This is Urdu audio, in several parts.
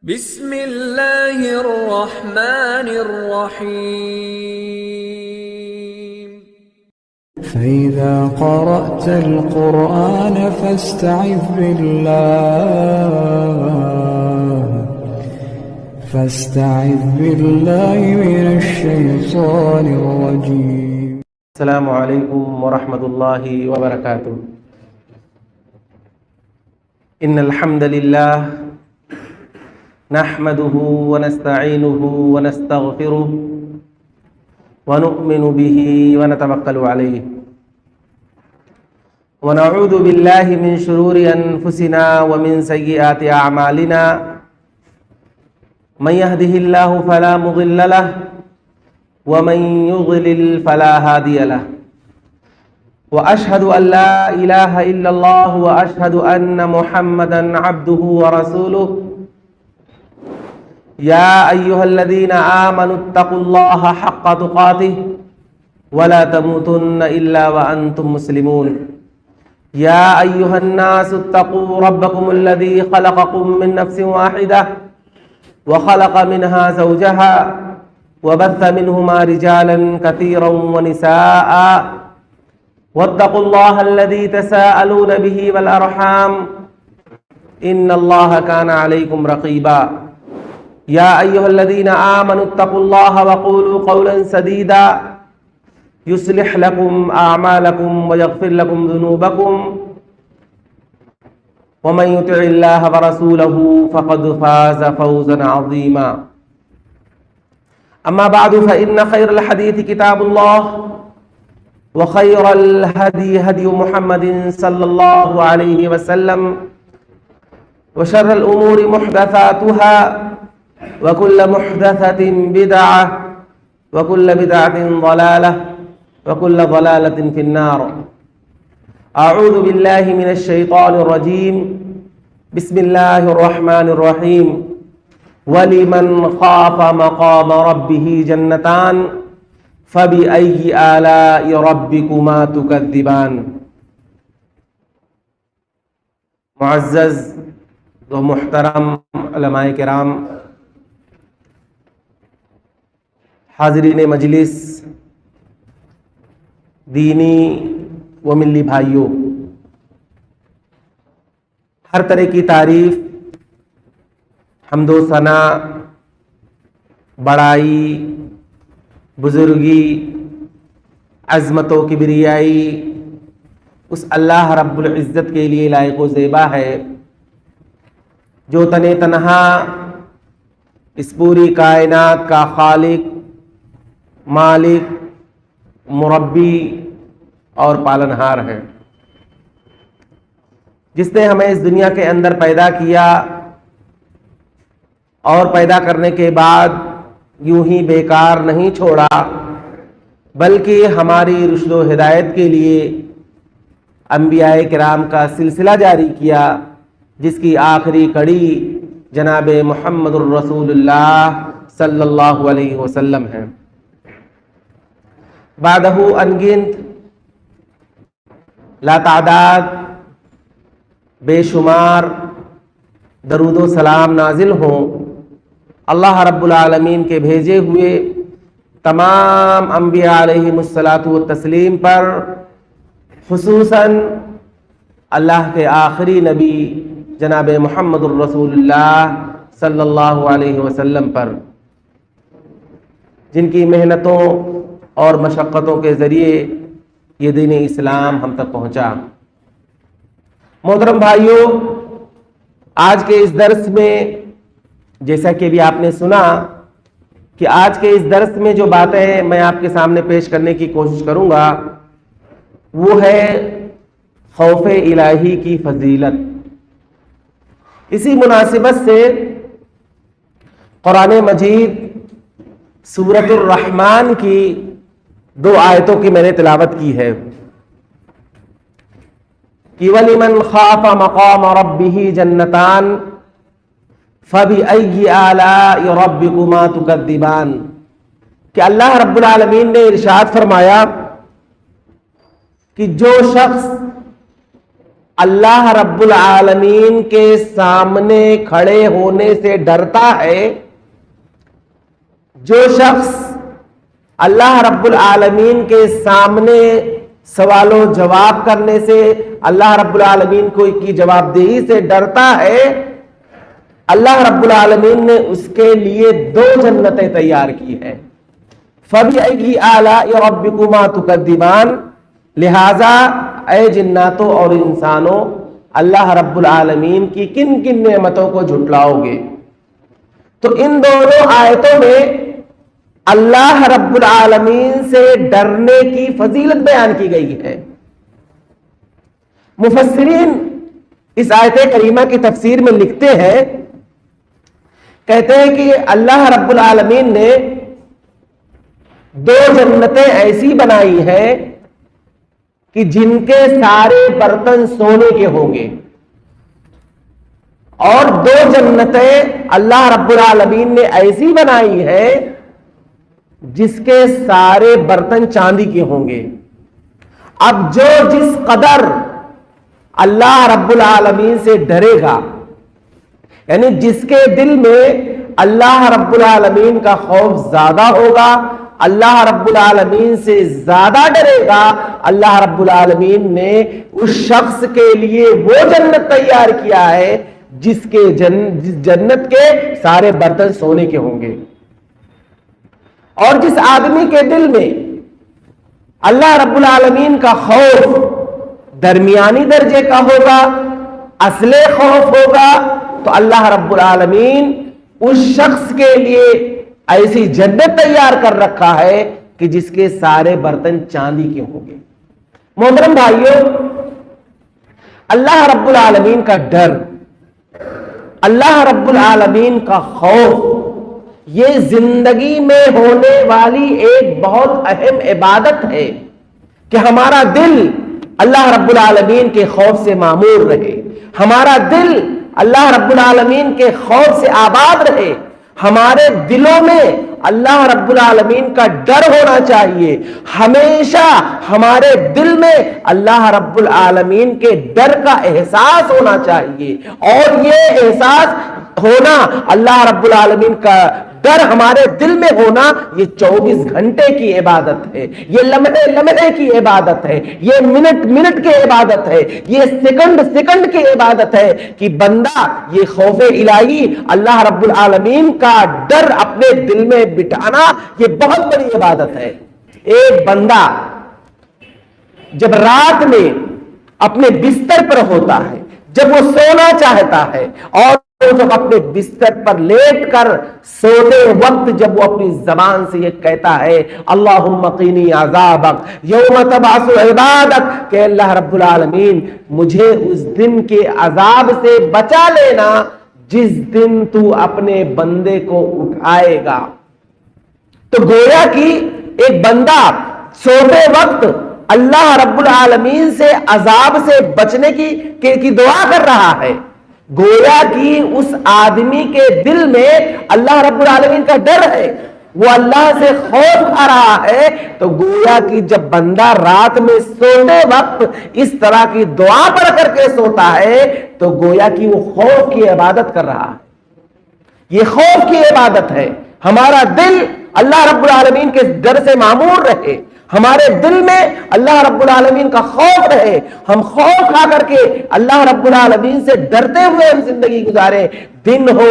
بسم اللہ الرحمن الرحیم فإذا قرأت القرآن فاستعذ بالله من الشيطان الرجيم. السلام علیکم ورحمۃ اللہ وبرکاتہ. ان الحمد للہ نحمده ونستعینه ونستغفره ونؤمن به ونتوکل علیہ ونعوذ باللہ من شرور انفسنا ومن سیئات اعمالنا من يهده اللہ فلا مضل له ومن يضلل فلا هادي له واشهد ان لا اله الا الله واشهد ان محمدا عبده ورسوله يا ايها الذين امنوا اتقوا الله حق تقاته ولا تموتن الا وانتم مسلمون. يا ايها الناس اتقوا ربكم الذي خلقكم من نفس واحده وخلق منها زوجها وبث منهما رجالا كثيرا ونساء واتقوا الله الذي تساءلون به والأرحام إن الله كان عليكم رقيبا. يا أيها الذين آمنوا اتقوا الله وقولوا قولا سديدا يصلح لكم أعمالكم ويغفر لكم ذنوبكم ومن يطع الله ورسوله فقد فاز فوزا عظيما. أما بعد فإن خير الحديث كتاب الله وخير الهدي هدي محمد صلى الله عليه وسلم وشر الأمور محدثاتها وكل محدثة بدعة وكل بدعة ضلالة وكل ضلالة في النار. أعوذ بالله من الشيطان الرجيم. بسم الله الرحمن الرحيم. وَلِمَنْ خَافَ مَقَامَ رَبِّهِ جَنَّتَانِ فَبِأَيِّ آلَاءِ رَبِّكُمَا تُكَذِّبَانِ. معزز و محترم علماء کرام، حاضرین مجلس، دینی و ملی بھائیوں، ہر طرح کی تعریف، حمد و ثنا، بڑائی، بزرگی، عظمت و کبریائی اس اللہ رب العزت کے لیے لائق و زیبا ہے جو تن تنہا اس پوری کائنات کا خالق، مالک، مربی اور پالنہار ہے، جس نے ہمیں اس دنیا کے اندر پیدا کیا اور پیدا کرنے کے بعد یوں ہی بیکار نہیں چھوڑا، بلکہ ہماری رشد و ہدایت کے لیے انبیاء کرام کا سلسلہ جاری کیا، جس کی آخری کڑی جناب محمد الرسول اللہ صلی اللہ علیہ وسلم ہے. بعدہ انگنت لا تعداد بے شمار درود و سلام نازل ہوں اللہ رب العالمین کے بھیجے ہوئے تمام انبیاء علیہم الصلاۃ والتسلیم پر، خصوصاً اللہ کے آخری نبی جناب محمد الرسول اللہ صلی اللہ علیہ وسلم پر، جن کی محنتوں اور مشقتوں کے ذریعے یہ دین اسلام ہم تک پہنچا. محترم بھائیوں، آج کے اس درس میں جیسا کہ بھی آپ نے سنا کہ آج کے اس درس میں جو باتیں میں آپ کے سامنے پیش کرنے کی کوشش کروں گا وہ ہے خوف الہی کی فضیلت. اسی مناسبت سے قرآن مجید سورۃ الرحمن کی 2 آیتوں کی میں نے تلاوت کی ہے کہ وَلِمَنْ خَافَ مَقَامَ رَبِّهِ جَنَّتَانِ فَبِأَيِّ آلَاءِ رَبِّكُمَا تُكَذِّبَانِ، کہ اللہ رب العالمین نے ارشاد فرمایا کہ جو شخص اللہ رب العالمین کے سامنے کھڑے ہونے سے ڈرتا ہے، جو شخص اللہ رب العالمین کے سامنے سوال و جواب کرنے سے، اللہ رب العالمین کی جواب دہی سے ڈرتا ہے، اللہ رب العالمین نے اس کے لیے 2 جنتیں تیار کی ہیں۔ فَبِأَيِّ آلَاءِ رَبِّكُمَا تُكَذِّبَانِ، لہذا اے جناتوں اور انسانوں، اللہ رب العالمین کی کن کن نعمتوں کو جھٹلاؤ گے؟ تو ان دونوں آیتوں میں اللہ رب العالمین سے ڈرنے کی فضیلت بیان کی گئی ہے۔ مفسرین اس آیت کریمہ کی تفسیر میں لکھتے ہیں، کہتے ہیں کہ اللہ رب العالمین نے 2 جنتیں ایسی بنائی ہیں کہ جن کے سارے برتن سونے کے ہوں گے، اور 2 جنتیں اللہ رب العالمین نے ایسی بنائی ہیں جس کے سارے برتن چاندی کے ہوں گے۔ اب جو جس قدر اللہ رب العالمین سے ڈرے گا، یعنی جس کے دل میں اللہ رب العالمین کا خوف زیادہ ہوگا، اللہ رب العالمین سے زیادہ ڈرے گا، اللہ رب العالمین نے اس شخص کے لیے وہ جنت تیار کیا ہے جس جنت کے سارے برتن سونے کے ہوں گے۔ اور جس آدمی کے دل میں اللہ رب العالمین کا خوف درمیانی درجے کا ہوگا، اصل خوف ہوگا، تو اللہ رب العالمین اس شخص کے لیے ایسی جنت تیار کر رکھا ہے کہ جس کے سارے برتن چاندی کے ہوں گے۔ محترم بھائیوں، اللہ رب العالمین کا ڈر، اللہ رب العالمین کا خوف، یہ زندگی میں ہونے والی ایک بہت اہم عبادت ہے کہ ہمارا دل اللہ رب العالمین کے خوف سے معمور رہے، ہمارا دل اللہ رب العالمین کے خوف سے آباد رہے، ہمارے دلوں میں اللہ رب العالمین کا ڈر ہونا چاہیے، ہمیشہ ہمارے دل میں اللہ رب العالمین کے ڈر کا احساس ہونا چاہیے، اور یہ احساس ہونا، اللہ رب العالمین کا ڈر ہمارے دل میں ہونا، یہ 24 گھنٹے کی عبادت ہے، یہ لمحے لمحے کی عبادت ہے، یہ منٹ منٹ کی عبادت ہے، یہ سیکنڈ سیکنڈ کی عبادت ہے کہ بندہ یہ خوف الہی، اللہ رب العالمین کا ڈر اپنے دل میں بٹھانا، یہ بہت بڑی عبادت ہے۔ ایک بندہ جب رات میں اپنے بستر پر ہوتا ہے، جب وہ سونا چاہتا ہے، اور جب اپنے بستر پر لیٹ کر سوتے وقت جب وہ اپنی زبان سے یہ کہتا ہے اللہم قینی عذابک یوم تبعث عبادک، کہ اللہ رب العالمین مجھے اس دن کے عذاب سے بچا لینا جس دن تو اپنے بندے کو اٹھائے گا۔ تو گویا کہ ایک بندہ سوتے وقت اللہ رب العالمین سے عذاب سے بچنے کی دعا کر رہا ہے، گویا کہ اس آدمی کے دل میں اللہ رب العالمین کا ڈر ہے، وہ اللہ سے خوف آ رہا ہے، تو گویا کہ جب بندہ رات میں سوتے وقت اس طرح کی دعا پڑھ کر کے سوتا ہے تو گویا کہ وہ خوف کی عبادت کر رہا ہے، یہ خوف کی عبادت ہے۔ ہمارا دل اللہ رب العالمین کے ڈر سے معمور رہے، ہمارے دل میں اللہ رب العالمین کا خوف رہے، ہم خوف کھا کر کے اللہ رب العالمین سے ڈرتے ہوئے ہم زندگی گزارے، دن ہو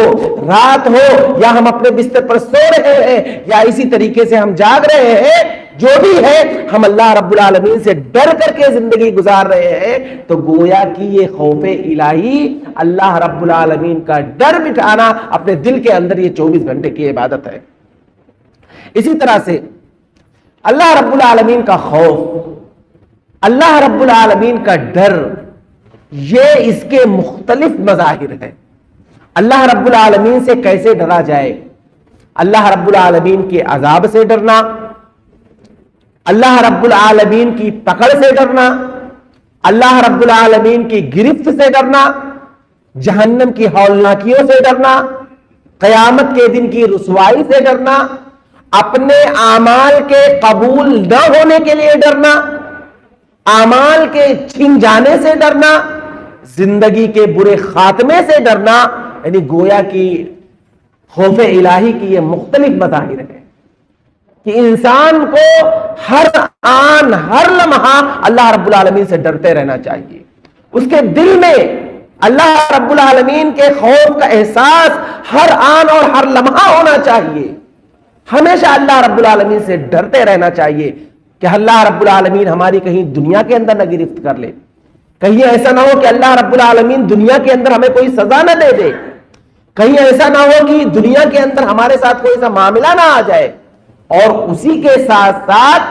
رات ہو، یا ہم اپنے بستر پر سو رہے ہیں یا اسی طریقے سے ہم جاگ رہے ہیں، جو بھی ہے ہم اللہ رب العالمین سے ڈر کر کے زندگی گزار رہے ہیں، تو گویا کہ یہ خوف الہی، اللہ رب العالمین کا ڈر بٹھانا اپنے دل کے اندر، یہ 24 گھنٹے کی عبادت ہے۔ اسی طرح سے اللہ رب العالمین کا خوف، اللہ رب العالمین کا ڈر، یہ اس کے مختلف مظاہر ہیں۔ اللہ رب العالمین سے کیسے ڈرا جائے؟ اللہ رب العالمین کے عذاب سے ڈرنا، اللہ رب العالمین کی پکڑ سے ڈرنا، اللہ رب العالمین کی گرفت سے ڈرنا، جہنم کی ہولناکیوں سے ڈرنا، قیامت کے دن کی رسوائی سے ڈرنا، اپنے اعمال کے قبول نہ ہونے کے لیے ڈرنا، اعمال کے چھن جانے سے ڈرنا، زندگی کے برے خاتمے سے ڈرنا، یعنی گویا کی خوف الہی کی یہ مختلف مظاہر ہیں کہ انسان کو ہر آن ہر لمحہ اللہ رب العالمین سے ڈرتے رہنا چاہیے، اس کے دل میں اللہ رب العالمین کے خوف کا احساس ہر آن اور ہر لمحہ ہونا چاہیے، ہمیشہ اللہ رب العالمین سے ڈرتے رہنا چاہیے کہ اللہ رب العالمین ہماری کہیں دنیا کے اندر نہ گرفت کر لے، کہیں ایسا نہ ہو کہ اللہ رب العالمین دنیا کے اندر ہمیں کوئی سزا نہ دے دے، کہیں ایسا نہ ہو کہ دنیا کے اندر ہمارے ساتھ کوئی ایسا معاملہ نہ آ جائے، اور اسی کے ساتھ ساتھ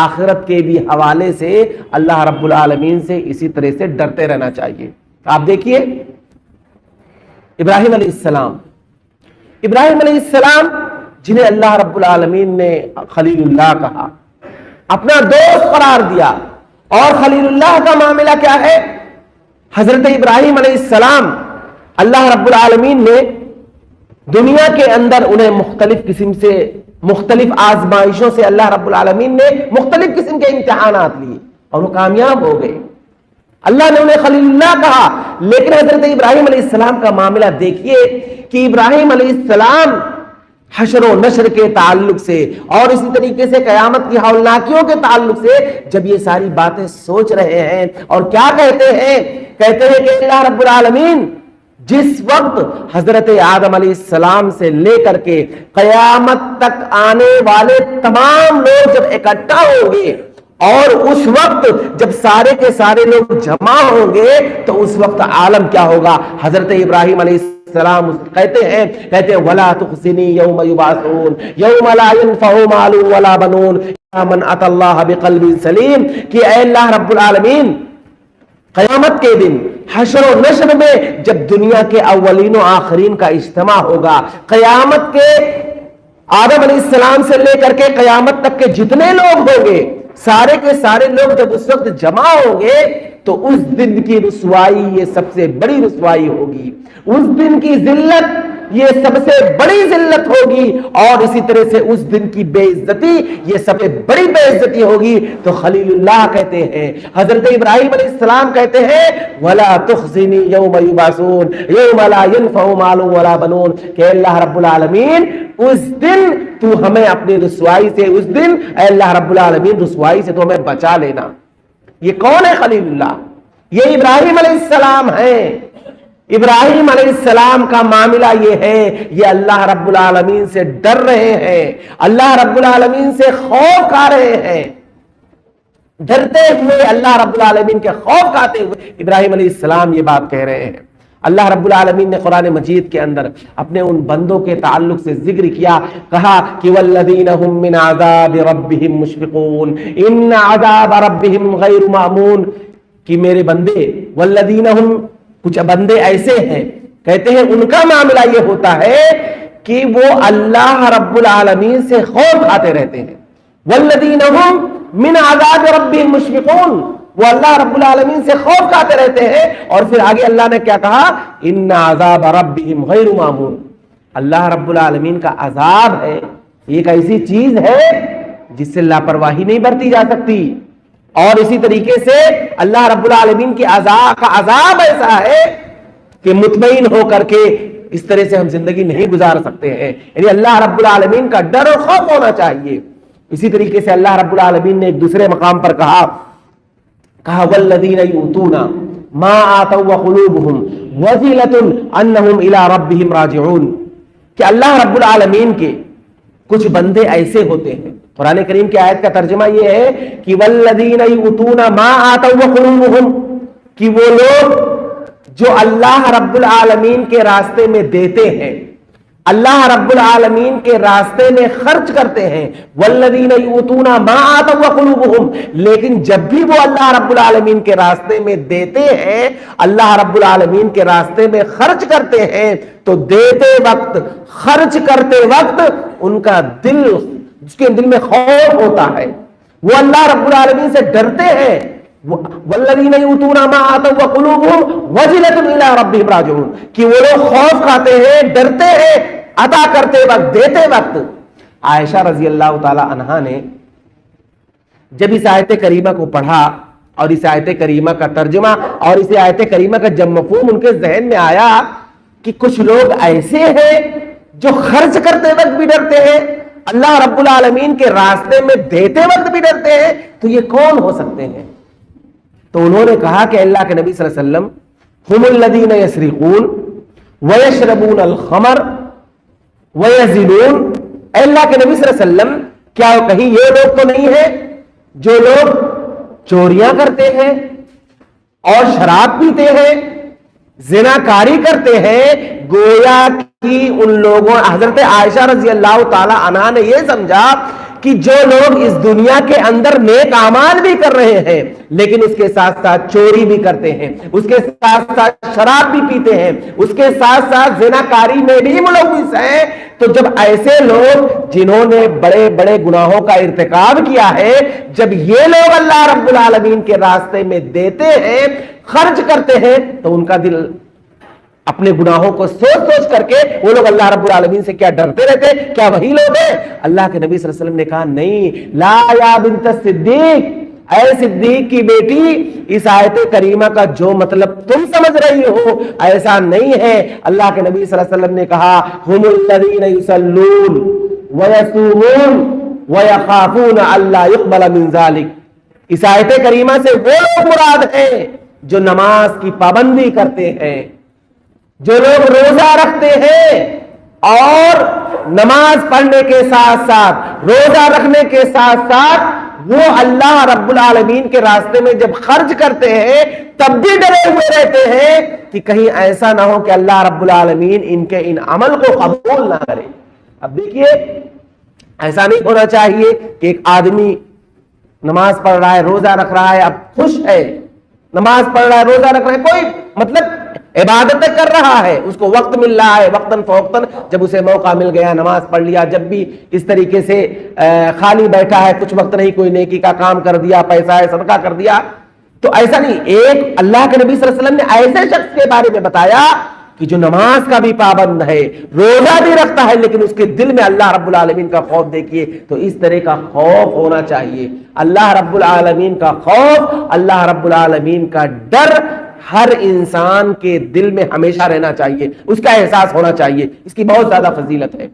آخرت کے بھی حوالے سے اللہ رب العالمین سے اسی طرح سے ڈرتے رہنا چاہیے۔ آپ دیکھیے ابراہیم علیہ السلام جنہیں اللہ رب العالمین نے خلیل اللہ کہا، اپنا دوست قرار دیا، اور خلیل اللہ کا معاملہ کیا ہے؟ حضرت ابراہیم علیہ السلام اللہ رب العالمین نے دنیا کے اندر انہیں مختلف آزمائشوں سے اللہ رب العالمین نے مختلف قسم کے امتحانات لیے اور وہ کامیاب ہو گئے، اللہ نے انہیں خلیل اللہ کہا۔ لیکن حضرت ابراہیم علیہ السلام کا معاملہ دیکھیے کہ ابراہیم علیہ السلام حشر و نشر کے تعلق سے اور اسی طریقے سے قیامت کی ہولناکیوں کے تعلق سے جب یہ ساری باتیں سوچ رہے ہیں اور کیا کہتے ہیں کہ اللہ رب العالمین جس وقت حضرت آدم علیہ السلام سے لے کر کے قیامت تک آنے والے تمام لوگ جب اکٹھا ہوں گے اور اس وقت جب سارے کے سارے لوگ جمع ہوں گے تو اس وقت عالم کیا ہوگا؟ حضرت ابراہیم علیہ السلام کہتے ہیں وَلَا تُخْزِنِي يَوْمَ يُبْعَثُونَ يَوْمَ لَا يَنْفَعُ مَالٌ وَلَا بَنُونَ إِلَّا مَنْ أَتَى اللَّهَ بِقَلْبٍ سَلِيمٍ کہ اے اللہ رب العالمین قیامت کے دن حشر و نشر میں جب دنیا کے اولین و آخرین کا اجتماع ہوگا، قیامت کے آدم علیہ السلام سے لے کر کے قیامت تک کے جتنے لوگ ہوں گے، سارے کے سارے لوگ جب اس وقت جمع ہوں گے تو اس دن کی رسوائی یہ سب سے بڑی رسوائی ہوگی، اس دن کی ذلت یہ سب سے بڑی ذلت ہوگی، اور اسی طرح سے اس دن کی بے عزتی یہ سب سے بڑی بے عزتی ہوگی۔ تو خلیل اللہ کہتے ہیں، حضرت ابراہیم علیہ السلام کہتے ہیں وَلَا تُخْزِنِي يَوْمَ يُبْعَثُونَ يَوْمَ لَا يَنْفَعُ مَالٌ وَلَا بَنُونَ کہ اللہ رب العالمین اس دن تو ہمیں اپنی رسوائی سے، اس دن اے اللہ رب العالمین رسوائی سے تو ہمیں بچا لینا۔ یہ کون ہے خلیل اللہ؟ یہ ابراہیم علیہ السلام ہیں۔ ابراہیم علیہ السلام کا معاملہ یہ ہے، یہ اللہ رب العالمین سے ڈر رہے ہیں، اللہ رب العالمین سے خوف کھا رہے ہیں، ڈرتے ہوئے اللہ رب العالمین کے خوف کھاتے ہوئے ابراہیم علیہ السلام یہ بات کہہ رہے ہیں۔ اللہ رب العالمین نے قرآن مجید کے اندر اپنے ان بندوں کے تعلق سے ذکر کیا، کہا کہ والذین هم من عذاب ربهم مشفقون ان عذاب ربهم غیر مامون کہ میرے بندے والذین هم کچھ بندے ایسے ہیں، کہتے ہیں ان کا معاملہ یہ ہوتا ہے کہ وہ اللہ رب العالمین سے خوف کھاتے رہتے ہیں، والذین هم من عذاب ربهم مشفقون وہ اللہ رب العالمین سے خوف کھاتے رہتے ہیں۔ اور پھر آگے اللہ نے کیا کہا؟ ان عذاب ربهم غیر مامون اللہ رب العالمین کا عذاب ہے، ایک ایسی چیز ہے جس سے لاپرواہی نہیں برتی جا سکتی، اور اسی طریقے سے اللہ رب العالمین کی عذاب ایسا ہے کہ مطمئن ہو کر کے اس طرح سے ہم زندگی نہیں گزار سکتے ہیں، یعنی اللہ رب العالمین کا ڈر اور خوف ہونا چاہیے۔ اسی طریقے سے اللہ رب العالمین نے ایک دوسرے مقام پر کہا والذین یؤتون ما آتوا وقلوبهم وجلۃ انہم الی ربہم راجعون کہ اللہ رب العالمین کے کچھ بندے ایسے ہوتے ہیں، قرآن کریم کی آیت کا ترجمہ یہ ہے کہ والذین یؤتون ما آتوا وقلوبهم کہ وہ لوگ جو اللہ رب العالمین کے راستے میں دیتے ہیں، اللہ رب العالمین کے راستے میں خرچ کرتے ہیں، والذین یؤتون ما آتوا وقلوبهم لیکن جب بھی وہ اللہ رب العالمین کے راستے میں دیتے ہیں، اللہ رب العالمین کے راستے میں خرچ کرتے ہیں، تو دیتے وقت خرچ کرتے وقت ان کا دل، اس کے دل میں خوف ہوتا ہے، وہ اللہ رب العالمین سے ڈرتے ہیں، والذین یؤتون ما آتوا وقلوبهم وجلۃ الی ربہم راجعون کہ وہ لوگ خوف کھاتے ہیں، ڈرتے ہیں عطا کرتے وقت، دیتے وقت۔ عائشہ رضی اللہ تعالی عنہا نے جب اس آیت کریمہ کو پڑھا اور اس آیت کریمہ کا ترجمہ اور اس آیت کریمہ کا جب مفہوم ان کے ذہن میں آیا کہ کچھ لوگ ایسے ہیں جو خرچ کرتے وقت بھی ڈرتے ہیں, اللہ رب العالمین کے راستے میں دیتے وقت بھی ڈرتے ہیں, تو یہ کون ہو سکتے ہیں؟ تو انہوں نے کہا کہ اللہ کے نبی صلی اللہ علیہ وسلم ہم الذین یسرقون ویشربون الخمر ویزنون. اے اللہ کے نبی صلی اللہ علیہ وسلم, کیا کہیں یہ لوگ تو نہیں ہیں جو لوگ چوریاں کرتے ہیں اور شراب پیتے ہیں, زناکاری کرتے ہیں؟ گویا کہ ان لوگوں, حضرت عائشہ رضی اللہ تعالی عنہا نے یہ سمجھا کہ جو لوگ اس دنیا کے اندر نیک اعمال بھی کر رہے ہیں لیکن اس کے ساتھ ساتھ چوری بھی کرتے ہیں, اس کے ساتھ ساتھ شراب بھی پیتے ہیں, اس کے ساتھ ساتھ زناکاری میں بھی ملوث ہیں, تو جب ایسے لوگ جنہوں نے بڑے بڑے گناہوں کا ارتکاب کیا ہے, جب یہ لوگ اللہ رب العالمین کے راستے میں دیتے ہیں, خرچ کرتے ہیں, تو ان کا دل اپنے گناہوں کو سوچ سوچ کر کے وہ لوگ اللہ رب العالمین سے کیا ڈرتے رہتے؟ کیا وہی لوگ ہیں؟ اللہ کے نبی صلی اللہ علیہ وسلم نے کہا نہیں, لا یا بنت صدیق, اے صدیق کی بیٹی, اس آیت کریمہ کا جو مطلب تم سمجھ رہی ہو ایسا نہیں ہے. اللہ کے نبی صلی اللہ علیہ وسلم نے کہا ہم الذین یصلون ویصومون ویخافون الا یقبل من ذلک. اس آیت کریمہ سے وہ لوگ مراد ہیں جو نماز کی پابندی کرتے ہیں, جو لوگ روزہ رکھتے ہیں اور نماز پڑھنے کے ساتھ ساتھ روزہ رکھنے کے ساتھ ساتھ وہ اللہ رب العالمین کے راستے میں جب خرچ کرتے ہیں تب بھی ڈرے ہوئے رہتے ہیں کہ کہیں ایسا نہ ہو کہ اللہ رب العالمین ان کے ان عمل کو قبول نہ کرے. اب دیکھیے, ایسا نہیں ہونا چاہیے کہ ایک آدمی نماز پڑھ رہا ہے, روزہ رکھ رہا ہے, اب خوش ہے, نماز پڑھ رہا ہے, روزہ رکھ رہا ہے, کوئی مطلب عبادتیں کر رہا ہے, اس کو وقت مل رہا ہے وقتاً فوقتاً, جب اسے موقع مل گیا نماز پڑھ لیا, جب بھی اس طریقے سے خالی بیٹھا ہے, کچھ وقت نہیں, کوئی نیکی کا کام کر دیا, پیسہ ہے صدقہ کر دیا. تو ایسا نہیں, ایک اللہ کے نبی صلی اللہ علیہ وسلم نے ایسے شخص کے بارے میں بتایا کہ جو نماز کا بھی پابند ہے, روزہ بھی رکھتا ہے, لیکن اس کے دل میں اللہ رب العالمین کا خوف دیکھیے. تو اس طرح کا خوف ہونا چاہیے, اللہ رب العالمین کا خوف, اللہ رب العالمین کا ڈر ہر انسان کے دل میں ہمیشہ رہنا چاہیے, اس کا احساس ہونا چاہیے. اس کی بہت زیادہ فضیلت ہے.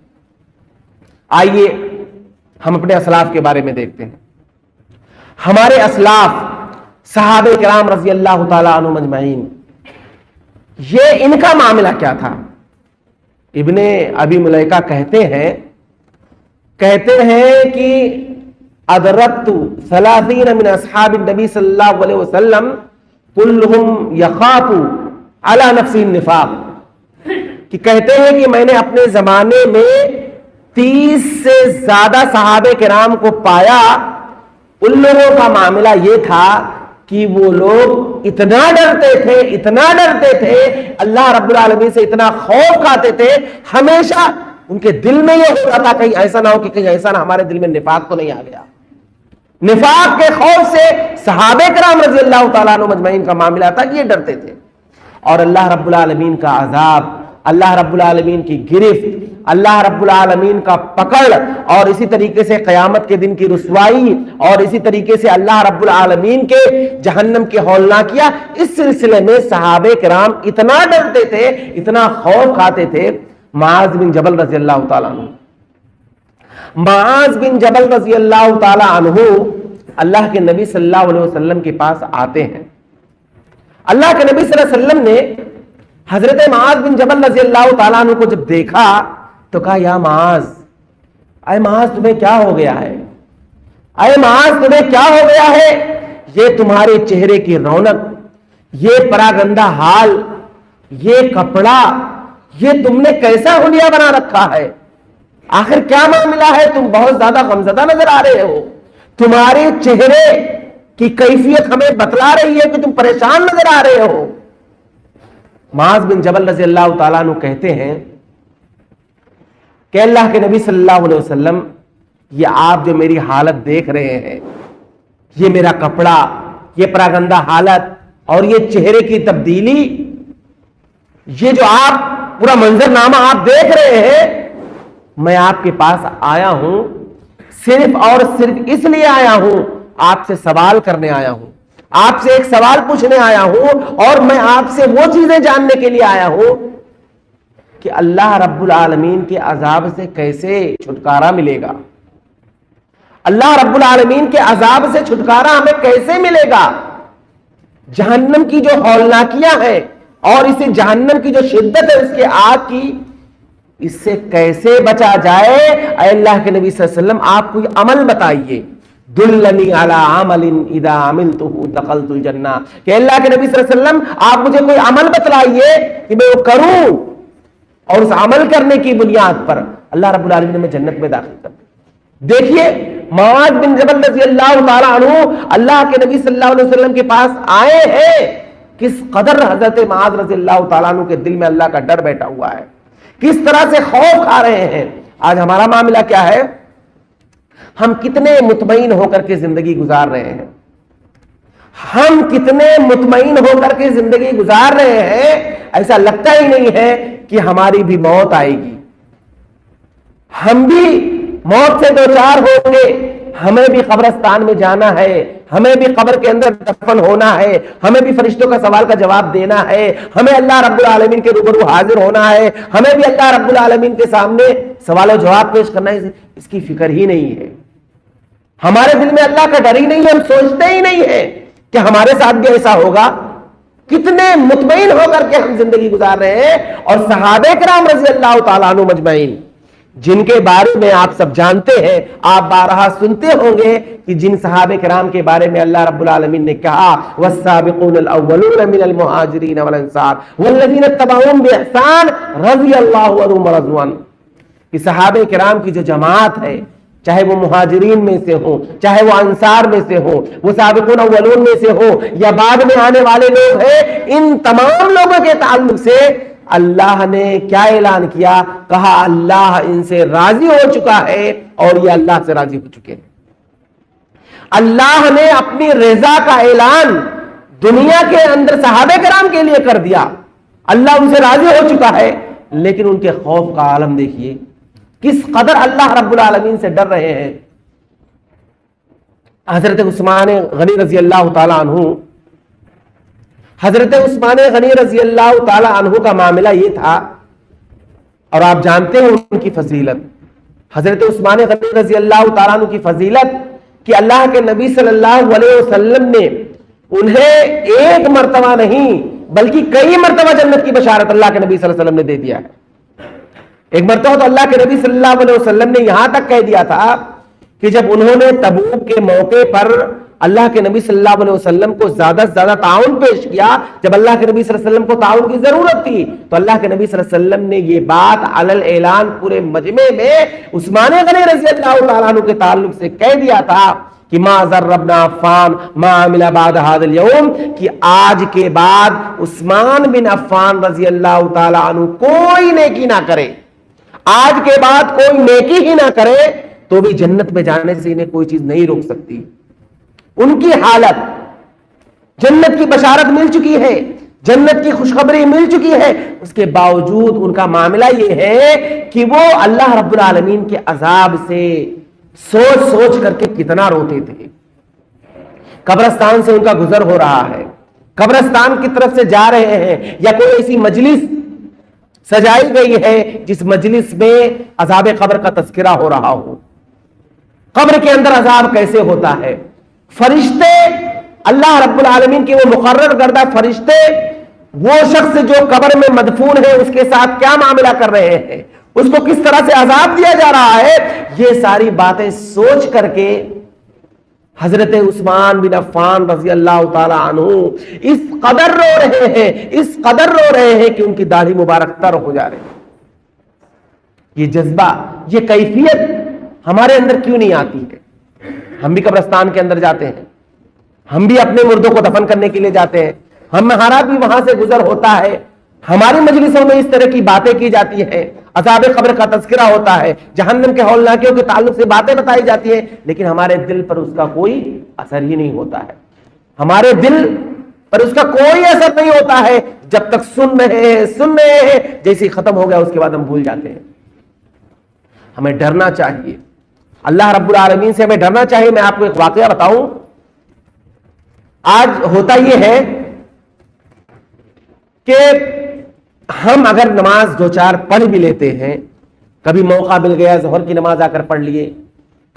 آئیے ہم اپنے اسلاف کے بارے میں دیکھتے ہیں. ہمارے اسلاف صحابہ کرام رضی اللہ تعالی عنہم اجمعین, یہ ان کا معاملہ کیا تھا؟ ابن ابی ملیکہ کہتے ہیں کہ ادرکت 30 من اصحاب النبی صلی اللہ علیہ وسلم کلہم یخاف علی نفسی النفاق, کہ کہتے ہیں کہ میں نے اپنے زمانے میں 30 سے زیادہ صحابہ کرام کو پایا, ان لوگوں کا معاملہ یہ تھا کہ وہ لوگ اتنا ڈرتے تھے اللہ رب العالمین سے, اتنا خوف کھاتے تھے, ہمیشہ ان کے دل میں یہ ہوتا تھا کہیں ایسا نہ ہو کہ کہیں ایسا نہ ہمارے دل میں نفاق تو نہیں آ گیا. نفاق کے خوف سے صحابہ کرام رضی اللہ تعالیٰ عنہ مجمعین کا معاملہ تھا کہ یہ ڈرتے تھے. اور اللہ رب العالمین کا عذاب, اللہ رب العالمین کی گرفت, اللہ رب العالمین کا پکڑ, اور اسی طریقے سے قیامت کے دن کی رسوائی, اور اسی طریقے سے اللہ رب العالمین کے جہنم کے ہولناکیاں, اس سلسلے میں صحابہ کرام اتنا ڈرتے تھے, اتنا خوف کھاتے تھے. معاذ بن جبل رضی اللہ تعالیٰ عنہ, معاذ بن جبل رضی اللہ تعالی عنہ اللہ کے نبی صلی اللہ علیہ وسلم کے پاس آتے ہیں. اللہ کے نبی صلی اللہ علیہ وسلم نے حضرت معاذ بن جبل رضی اللہ تعالیٰ عنہ کو جب دیکھا تو کہا یا معاذ, اے معاذ تمہیں کیا ہو گیا ہے, اے معاذ تمہیں کیا ہو گیا ہے, یہ تمہارے چہرے کی رونق, یہ پراگندہ حال, یہ کپڑا, یہ تم نے کیسا حلیہ بنا رکھا ہے, آخر کیا معاملہ ہے, تم بہت زیادہ غمزدہ نظر آ رہے ہو, تمہارے چہرے کی کیفیت ہمیں بتلا رہی ہے کہ تم پریشان نظر آ رہے ہو. معاذ بن جبل رضی اللہ تعالیٰ عنہ کہتے ہیں کہ اللہ کے نبی صلی اللہ علیہ وسلم, یہ آپ جو میری حالت دیکھ رہے ہیں, یہ میرا کپڑا, یہ پراگندہ حالت اور یہ چہرے کی تبدیلی, یہ جو آپ پورا منظرنامہ آپ دیکھ رہے ہیں, میں آپ کے پاس آیا ہوں صرف اور صرف اس لیے آیا ہوں, آپ سے سوال کرنے آیا ہوں, آپ سے ایک سوال پوچھنے آیا ہوں اور میں آپ سے وہ چیزیں جاننے کے لیے آیا ہوں کہ اللہ رب العالمین کے عذاب سے کیسے چھٹکارا ملے گا، اللہ رب العالمین کے عذاب سے چھٹکارا ہمیں کیسے ملے گا، جہنم کی جو ہولناکیاں ہیں اور اسے جہنم کی جو شدت ہے اس کے آگ کی، اس سے کیسے بچا جائے۔ اے اللہ کے نبی صلی اللہ علیہ وسلم آپ کوئی عمل بتائیے، دلنی علی عمل اذا عملتہ دخلت الجنہ، کہ اللہ کے نبی صلی اللہ علیہ وسلم آپ مجھے کوئی عمل بتلائیے کہ میں وہ کروں اور اس عمل کرنے کی بنیاد پر اللہ رب العالمین نے میں جنت میں داخل کر دیا۔ دیکھیے معاذ بن جبل رضی اللہ تعالی عنہ اللہ کے نبی صلی اللہ علیہ وسلم کے پاس آئے ہیں، کس قدر حضرت معاذ رضی اللہ تعالیٰ عنہ کے دل میں اللہ کا ڈر بیٹھا ہوا ہے، کس طرح سے خوف کھا رہے ہیں۔ آج ہمارا معاملہ کیا ہے؟ ہم کتنے مطمئن ہو کر کے زندگی گزار رہے ہیں، ہم کتنے مطمئن ہو کر کے زندگی گزار رہے ہیں، ایسا لگتا ہی نہیں ہے کہ ہماری بھی موت آئے گی، ہم بھی موت سے دوچار ہوں گے، ہمیں بھی قبرستان میں جانا ہے، ہمیں بھی قبر کے اندر دفن ہونا ہے، ہمیں بھی فرشتوں کا سوال کا جواب دینا ہے، ہمیں اللہ رب العالمین کے روبرو حاضر ہونا ہے، ہمیں بھی اللہ رب العالمین کے سامنے سوال و جواب پیش کرنا ہے۔ اس کی فکر ہی نہیں ہے، ہمارے دل میں اللہ کا ڈر ہی نہیں ہے، ہم سوچتے ہی نہیں ہے کہ ہمارے ساتھ بھی ایسا ہوگا۔ کتنے مطمئن ہو کر کے ہم زندگی گزار رہے ہیں، اور صحابہ کرام رضی اللہ تعالیٰ عنہ مجمعین جن کے بارے میں آپ سب جانتے ہیں، آپ بارہا سنتے ہوں گے کہ جن صحابہ کرام کے بارے میں اللہ رب العالمین نے کہا والسابقون الاولون من المہاجرین والانصار والذین اتبعوہم بإحسان رضی اللہ عنہم ورضوا عنہ، کہ صحابہ کرام کی جو جماعت ہے، چاہے وہ مہاجرین میں سے ہو، چاہے وہ انصار میں سے ہو، وہ سابقون اولون میں سے ہو یا بعد میں آنے والے لوگ ہیں، ان تمام لوگوں کے تعلق سے اللہ نے کیا اعلان کیا؟ کہا اللہ ان سے راضی ہو چکا ہے اور یہ اللہ سے راضی ہو چکے ہیں۔ اللہ نے اپنی رضا کا اعلان دنیا کے اندر صحابہ کرام کے لیے کر دیا، اللہ ان سے راضی ہو چکا ہے، لیکن ان کے خوف کا عالم دیکھیے، کس قدر اللہ رب العالمین سے ڈر رہے ہیں۔ حضرت عثمان غنی رضی اللہ تعالی عنہ، حضرت عثمان غنی رضی اللہ تعالی عنہ کا معاملہ یہ تھا، اور آپ جانتے ہیں ان کی فضیلت، حضرت عثمان غنی رضی اللہ تعالی عنہ کی فضیلت کہ اللہ کے نبی صلی اللہ علیہ وسلم نے انہیں ایک مرتبہ نہیں بلکہ کئی مرتبہ جنت کی بشارت اللہ کے نبی صلی اللہ علیہ وسلم نے دے دیا ہے۔ ایک مرتبہ تو اللہ کے نبی صلی اللہ علیہ وسلم نے یہاں تک کہہ دیا تھا کہ جب انہوں نے تبوک کے موقع پر اللہ کے نبی صلی اللہ علیہ وسلم کو زیادہ سے زیادہ تعاون پیش کیا، جب اللہ کے نبی صلی اللہ علیہ وسلم کو تعاون کی ضرورت تھی، تو اللہ کے نبی صلی اللہ علیہ وسلم نے یہ بات علل اعلان پورے مجمع میں عثمان غنی رضی اللہ تعالیٰ عنہ کے تعلق سے کہہ دیا تھا کہ ما ضر ابن عفان ما عمل بعد هذا اليوم، کہ آج کے بعد عثمان بن عفان رضی اللہ تعالیٰ عنہ کوئی نیکی نہ کرے، آج کے بعد کوئی نیکی ہی نہ کرے تو بھی جنت میں جانے سے انہیں کوئی چیز نہیں روک سکتی۔ ان کی حالت، جنت کی بشارت مل چکی ہے، جنت کی خوشخبری مل چکی ہے، اس کے باوجود ان کا معاملہ یہ ہے کہ وہ اللہ رب العالمین کے عذاب سے سوچ سوچ کر کے کتنا روتے تھے۔ قبرستان سے ان کا گزر ہو رہا ہے، قبرستان کی طرف سے جا رہے ہیں، یا کوئی ایسی مجلس سجائی گئی ہے جس مجلس میں عذاب قبر کا تذکرہ ہو رہا ہو، قبر کے اندر عذاب کیسے ہوتا ہے، فرشتے اللہ رب العالمین کے وہ مقرر کردہ فرشتے وہ شخص جو قبر میں مدفون ہے اس کے ساتھ کیا معاملہ کر رہے ہیں، اس کو کس طرح سے عذاب دیا جا رہا ہے، یہ ساری باتیں سوچ کر کے حضرت عثمان بن عفان رضی اللہ تعالی عنہ اس قدر رو رہے ہیں، اس قدر رو رہے ہیں کہ ان کی داڑھی مبارک تر ہو جا رہی ہے۔ یہ جذبہ، یہ کیفیت ہمارے اندر کیوں نہیں آتی ہے؟ ہم بھی قبرستان کے اندر جاتے ہیں، ہم بھی اپنے مردوں کو دفن کرنے کے لیے جاتے ہیں، ہمارا بھی وہاں سے گزر ہوتا ہے، ہماری مجلسوں میں اس طرح کی باتیں کی جاتی ہیں، عذاب قبر کا تذکرہ ہوتا ہے، جہنم کے ہولناکیوں کے تعلق سے باتیں بتائی جاتی ہیں، لیکن ہمارے دل پر اس کا کوئی اثر ہی نہیں ہوتا ہے، ہمارے دل پر اس کا کوئی اثر نہیں ہوتا ہے، جب تک سن رہے ہیں، جیسے ختم ہو گیا اس کے بعد ہم بھول جاتے ہیں۔ ہمیں ڈرنا چاہیے، اللہ رب العالمین سے ہمیں ڈرنا چاہیے۔ میں آپ کو ایک واقعہ بتاؤں، آج ہوتا یہ ہے کہ ہم اگر نماز دو چار پڑھ بھی لیتے ہیں، کبھی موقع مل گیا ظہر کی نماز آ کر پڑھ لیے،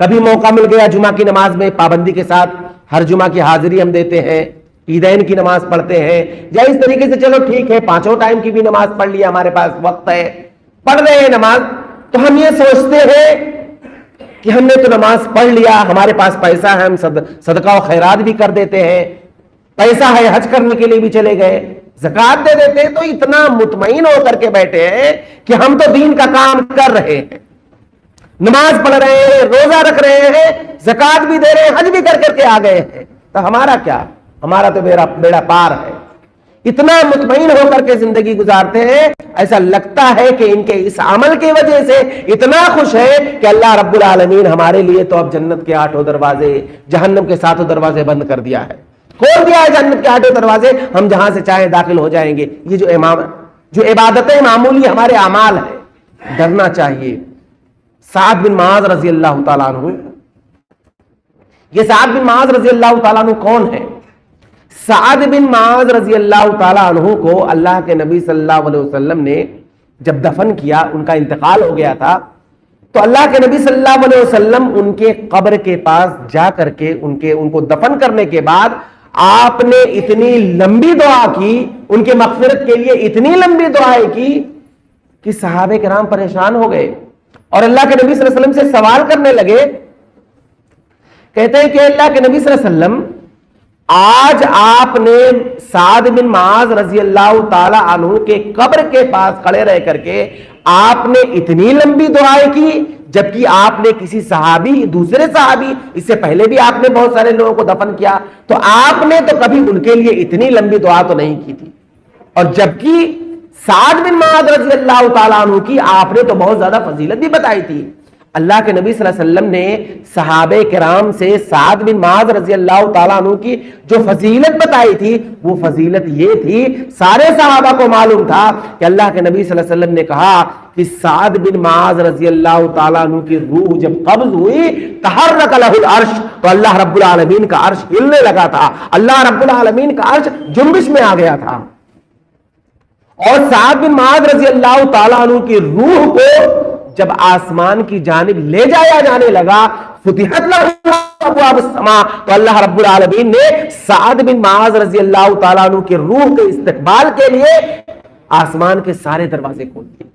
کبھی موقع مل گیا جمعہ کی نماز میں پابندی کے ساتھ ہر جمعہ کی حاضری ہم دیتے ہیں، عیدین کی نماز پڑھتے ہیں، یا اس طریقے سے چلو ٹھیک ہے پانچوں ٹائم کی بھی نماز پڑھ لیا، ہمارے پاس وقت ہے، پڑھ رہے ہیں نماز، تو ہم یہ سوچتے ہیں کہ ہم نے تو نماز پڑھ لیا، ہمارے پاس پیسہ ہے، ہم صدقہ و خیرات بھی کر دیتے ہیں، پیسہ ہے حج کرنے کے لیے بھی چلے گئے، زکات دے دیتے ہیں، تو اتنا مطمئن ہو کر کے بیٹھے ہیں کہ ہم تو دین کا کام کر رہے ہیں، نماز پڑھ رہے ہیں، روزہ رکھ رہے ہیں، زکات بھی دے رہے ہیں، حج بھی کر کر کے آ گئے ہیں، تو ہمارا کیا؟ ہمارا تو بیڑا پار ہے۔ اتنا مطمئن ہو کر کے زندگی گزارتے ہیں، ایسا لگتا ہے کہ ان کے اس عمل کی وجہ سے اتنا خوش ہے کہ اللہ رب العالمین ہمارے لیے تو اب جنت کے 8 دروازے، جہنم کے 7 دروازے بند کر دیا ہے، کھول دیا ہے جنت کے 8 دروازے، ہم جہاں سے چاہیں داخل ہو جائیں گے۔ یہ جو عبادتیں معمولی ہمارے اعمال ہیں، ڈرنا چاہیے۔ سعد بن معاذ رضی اللہ تعالیٰ عنہ، یہ سعد بن معاذ رضی اللہ تعالیٰ عنہ کون ہے؟ سعد بن معاذ رضی اللہ تعالیٰ عنہ کو اللہ کے نبی صلی اللہ علیہ وسلم نے جب دفن کیا، ان کا انتقال ہو گیا تھا، تو اللہ کے نبی صلی اللہ علیہ وسلم ان کے قبر کے پاس جا کر کے ان کو دفن کرنے کے بعد آپ نے اتنی لمبی دعا کی، ان کے مغفرت کے لیے اتنی لمبی دعائیں کی کہ صحابہ کرام پریشان ہو گئے اور اللہ کے نبی صلی اللہ علیہ وسلم سے سوال کرنے لگے، کہتے ہیں کہ اللہ کے نبی صلی اللہ علیہ وسلم، آج آپ نے سعد بن معاذ رضی اللہ تعالی عنہ کے قبر کے پاس کھڑے رہ کر کے آپ نے اتنی لمبی دعائیں کی، جبکہ آپ نے کسی صحابی، دوسرے صحابی، اس سے پہلے بھی آپ نے بہت سارے لوگوں کو دفن کیا، تو آپ نے تو کبھی ان کے لیے اتنی لمبی دعا تو نہیں کی تھی، اور جبکہ سعد بن معاذ رضی اللہ تعالیٰ عنہ کی آپ نے تو بہت زیادہ فضیلت بھی بتائی تھی۔ اللہ کے نبی صلی اللہ علیہ وسلم نے صحابہ کرام سے سعد بن معاذ رضی اللہ تعالیٰ عنہ کی جو فضیلت بتائی تھی، وہ فضیلت یہ تھی، سارے صحابہ کو معلوم تھا کہ اللہ کے نبی صلی اللہ علیہ وسلم نے کہا کہ سعد بن معاذ رضی اللہ تعالیٰ عنہ کی روح جب قبض ہوئی، تحرک لہ العرش، تو اللہ رب العالمین کا عرش ہلنے لگا تھا، اللہ رب العالمین کا عرش جنبش میں آ گیا تھا، اور سعد بن معاذ رضی اللہ تعالیٰ عنہ کی روح کو جب آسمان کی جانب لے جایا جانے لگا، فتحت لہ ابواب السماء، تو اللہ رب العالمین نے سعد بن معاذ رضی اللہ تعالیٰ عنہ کی روح کے استقبال کے لیے آسمان کے سارے دروازے کھول دیے۔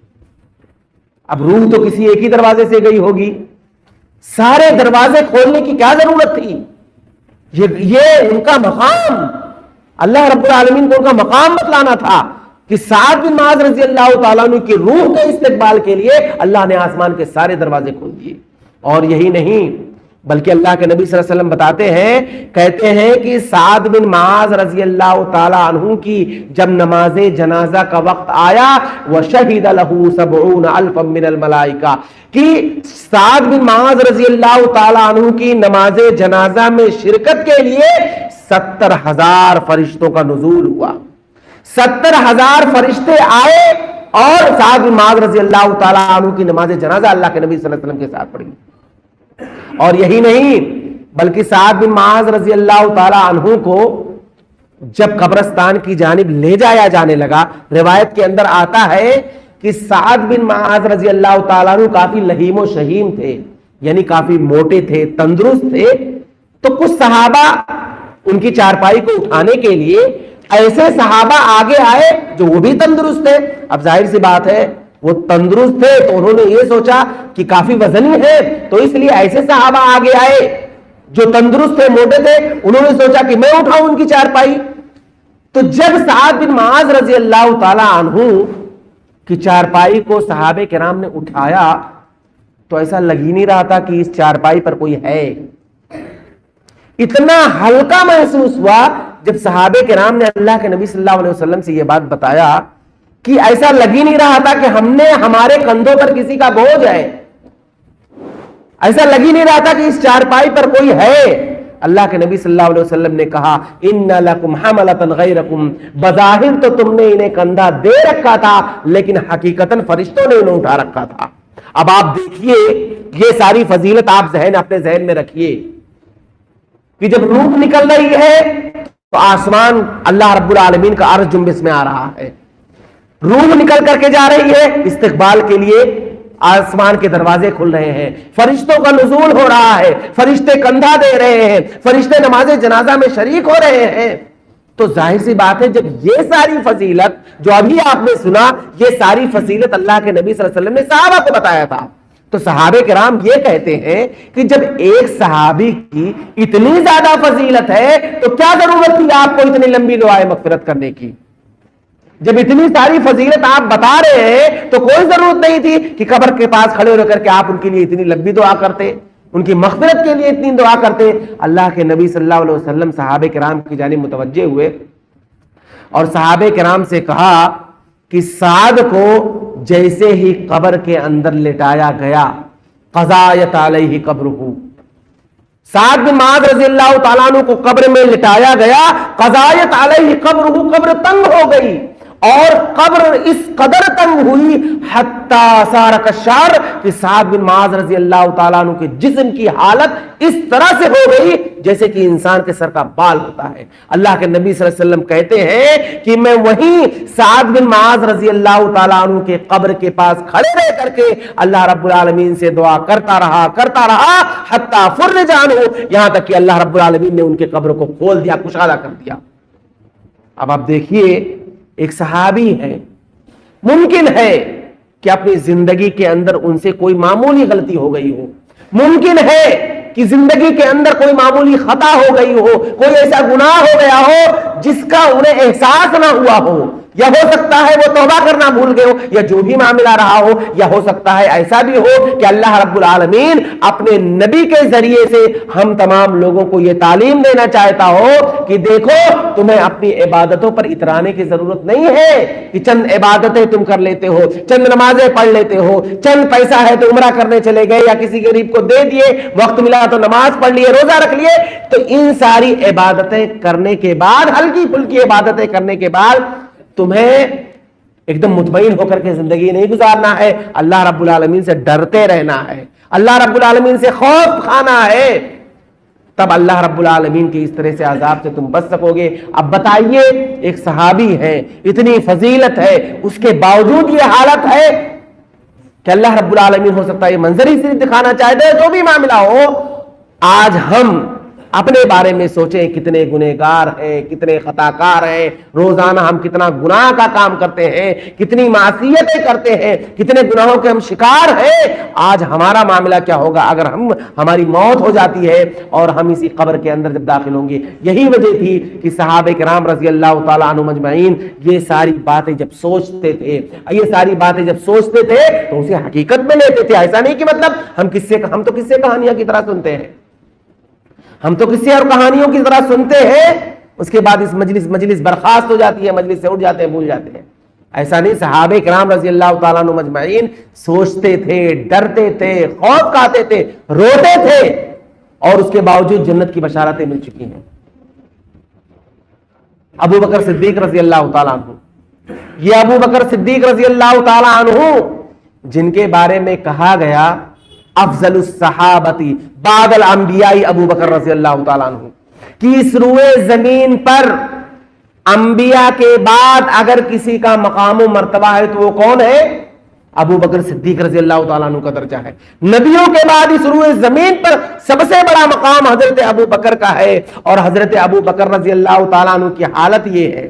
اب روح تو کسی ایک ہی دروازے سے گئی ہوگی، سارے دروازے کھولنے کی کیا ضرورت تھی؟ یہ ان کا مقام، اللہ رب العالمین کو ان کا مقام بتلانا تھا کہ سعد بن معاذ رضی اللہ تعالیٰ عنہ کی روح کے استقبال کے لیے اللہ نے آسمان کے سارے دروازے کھول دیے۔ اور یہی نہیں بلکہ اللہ کے نبی صلی اللہ علیہ وسلم بتاتے ہیں، کہتے ہیں کہ سعد بن معاذ رضی اللہ تعالیٰ عنہ کی جب نماز جنازہ کا وقت آیا، وشہد لہ 70,000 من الملائکہ، کہ سعد بن معاذ رضی اللہ تعالیٰ عنہ کی نماز جنازہ میں شرکت کے لیے 70,000 فرشتوں کا نزول ہوا، 70,000 فرشتے آئے اور سعد بن معاذ رضی اللہ تعالیٰ عنہ کی نماز جنازہ اللہ کے نبی صلی اللہ علیہ وسلم کے ساتھ پڑھی۔ اور یہی نہیں بلکہ سعد بن معاذ رضی اللہ تعالیٰ عنہ کو جب قبرستان کی جانب لے جایا جانے لگا، روایت کے اندر آتا ہے کہ سعد بن معاذ رضی اللہ تعالیٰ عنہ کافی لہیم و شہیم تھے، یعنی کافی موٹے تھے، تندرست تھے، تو کچھ صحابہ ان کی چارپائی کو اٹھانے کے لیے ایسے صحابہ آگے آئے جو وہ بھی تندرست تھے۔ اب ظاہر سی بات ہے وہ تندرست تھے تو انہوں نے یہ سوچا کہ کافی وزنی ہے، تو اس لیے ایسے صحابہ آگے آئے جو تندرست تھے، موٹے تھے، انہوں نے سوچا کہ میں اٹھاؤں ان کی چارپائی۔ تو جب سعد بن معاذ رضی اللہ تعالی عنہ کی چارپائی کو صحابہ کرام نے اٹھایا تو ایسا لگ ہی نہیں رہا تھا کہ اس چارپائی پر کوئی ہے، اتنا ہلکا محسوس ہوا جب صحابہ کرام نے اللہ کے نبی صلی اللہ علیہ وسلم سے یہ بات بتایا کہ ایسا لگ ہی نہیں رہا تھا کہ ہمارے کندھوں پر کسی کا بوجھ ہے، ایسا لگ ہی نہیں رہا تھا کہ اس چارپائی پر کوئی ہے۔ اللہ کے نبی صلی اللہ علیہ وسلم نے کہا ان لکم حملۃ غیرکم، بظاہر تو تم نے انہیں کندھا دے رکھا تھا لیکن حقیقتاً فرشتوں نے انہیں اٹھا رکھا تھا۔ اب آپ دیکھیے یہ ساری فضیلت آپ اپنے ذہن میں رکھیے کہ جب روح نکل رہی ہے تو آسمان اللہ رب العالمین کا عرش جنبش میں آ رہا ہے، روح نکل کر کے جا رہی ہے استقبال کے لیے، آسمان کے دروازے کھل رہے ہیں، فرشتوں کا نزول ہو رہا ہے، فرشتے کندھا دے رہے ہیں، فرشتے نماز جنازہ میں شریک ہو رہے ہیں۔ تو ظاہر سی بات ہے جب یہ ساری فضیلت جو ابھی آپ نے سنا، یہ ساری فضیلت اللہ کے نبی صلی اللہ علیہ وسلم نے صحابہ کو بتایا تھا، تو صحابہ کرام یہ کہتے ہیں کہ جب ایک صحابی کی اتنی زیادہ فضیلت ہے تو کیا ضرورت تھی آپ کو اتنی لمبی دعائے مغفرت کرنے کی؟ جب اتنی ساری فضیلت آپ بتا رہے ہیں تو کوئی ضرورت نہیں تھی کہ قبر کے پاس کھڑے ہو کر کے آپ ان کے لیے اتنی لمبی دعا کرتے، ان کی مغفرت کے لیے اتنی دعا کرتے۔ اللہ کے نبی صلی اللہ علیہ وسلم صحابہ کرام کی جانب متوجہ ہوئے اور صحابہ کرام سے کہا کہ سعد کو جیسے ہی قبر کے اندر لٹایا گیا، قضایت علیہ قبرہ، سعد بن معاذ رضی اللہ تعالیٰ عنہ کو قبر میں لٹایا گیا، قضایت علیہ قبرہ، قبر تنگ ہو گئی، اور قبر اس قدر تنگ ہوئی حتی صار کالشعر کہ سعد بن معاذ رضی اللہ تعالیٰ عنہ کے جسم کی حالت اس طرح سے ہو گئی جیسے کہ انسان کے سر کا بال ہوتا ہے۔ اللہ کے نبی صلی اللہ علیہ وسلم کہتے ہیں کہ میں وہیں سعد بن معاذ رضی اللہ تعالیٰ عنہ کے قبر کے پاس کھڑے رہ کر کے اللہ رب العالمین سے دعا کرتا رہا حتی فرج عنہ، یہاں تک کہ اللہ رب العالمین نے ان کے قبر کو کھول دیا، کشادہ کر دیا۔ اب آپ دیکھیے ایک صحابی ہے، ممکن ہے کہ اپنی زندگی کے اندر ان سے کوئی معمولی غلطی ہو گئی ہو، ممکن ہے کہ زندگی کے اندر کوئی معمولی خطا ہو گئی ہو، کوئی ایسا گناہ ہو گیا ہو جس کا انہیں احساس نہ ہوا ہو، یا ہو سکتا ہے وہ توبہ کرنا بھول گئے ہو، یا جو بھی معاملہ رہا ہو، یا ہو سکتا ہے ایسا بھی ہو کہ اللہ رب العالمین اپنے نبی کے ذریعے سے ہم تمام لوگوں کو یہ تعلیم دینا چاہتا ہو کہ دیکھو تمہیں اپنی عبادتوں پر اترانے کی ضرورت نہیں ہے کہ چند عبادتیں تم کر لیتے ہو، چند نمازیں پڑھ لیتے ہو، چند پیسہ ہے تو عمرہ کرنے چلے گئے یا کسی غریب کو دے دیے، وقت ملا تو نماز پڑھ لیے، روزہ رکھ لیے، تو ان ساری عبادتیں کرنے کے بعد، ہلکی پھلکی عبادتیں کرنے کے بعد تمہیں ایک دم مطمئن ہو کر کے زندگی نہیں گزارنا ہے، اللہ رب العالمین سے ڈرتے رہنا ہے، اللہ رب العالمین سے خوف کھانا ہے، تب اللہ رب العالمین کی اس طرح سے عذاب سے تم بچ سکو گے۔ اب بتائیے ایک صحابی ہے، اتنی فضیلت ہے، اس کے باوجود یہ حالت ہے کہ اللہ رب العالمین ہو سکتا ہے یہ منظر ہی صرف دکھانا چاہتے ہیں، جو بھی معاملہ ہو۔ آج ہم اپنے بارے میں سوچیں کتنے گنہگار ہیں، کتنے خطا کار ہیں، روزانہ ہم کتنا گناہ کا کام کرتے ہیں، کتنی معصیتیں کرتے ہیں، کتنے گناہوں کے ہم شکار ہیں۔ آج ہمارا معاملہ کیا ہوگا اگر ہماری موت ہو جاتی ہے اور ہم اسی قبر کے اندر جب داخل ہوں گے؟ یہی وجہ تھی کہ صحابہ کرام رضی اللہ تعالیٰ عنہم اجمعین یہ ساری باتیں جب سوچتے تھے تو اسے حقیقت میں لیتے تھے۔ ایسا نہیں کہ مطلب ہم تو قصے کہانیاں کی طرح سنتے ہیں، ہم تو قصے اور کہانیوں کی طرح سنتے ہیں، اس کے بعد اس مجلس برخاست ہو جاتی ہے، مجلس سے اٹھ جاتے ہیں، بھول جاتے ہیں۔ ایسا نہیں، صحابہ کرام رضی اللہ تعالیٰ عنہ مجمعین سوچتے تھے، ڈرتے تھے، خوف کھاتے تھے، روتے تھے، اور اس کے باوجود جنت کی بشارتیں مل چکی ہیں۔ ابو بکر صدیق رضی اللہ تعالیٰ عنہ، یہ ابو بکر صدیق رضی اللہ تعالیٰ عنہ جن کے بارے میں کہا گیا افضل الصحابتی بعد الانبیاء ابو بکر رضی اللہ تعالیٰ عنہ، کہ اس روئے زمین پر انبیاء کے بعد اگر کسی کا مقام و مرتبہ ہے تو وہ کون ہے؟ ابو بکر صدیق رضی اللہ تعالیٰ عنہ کا درجہ ہے۔ نبیوں کے بعد اس روئے زمین پر سب سے بڑا مقام حضرت ابو بکر کا ہے، اور حضرت ابو بکر رضی اللہ تعالیٰ عنہ کی حالت یہ ہے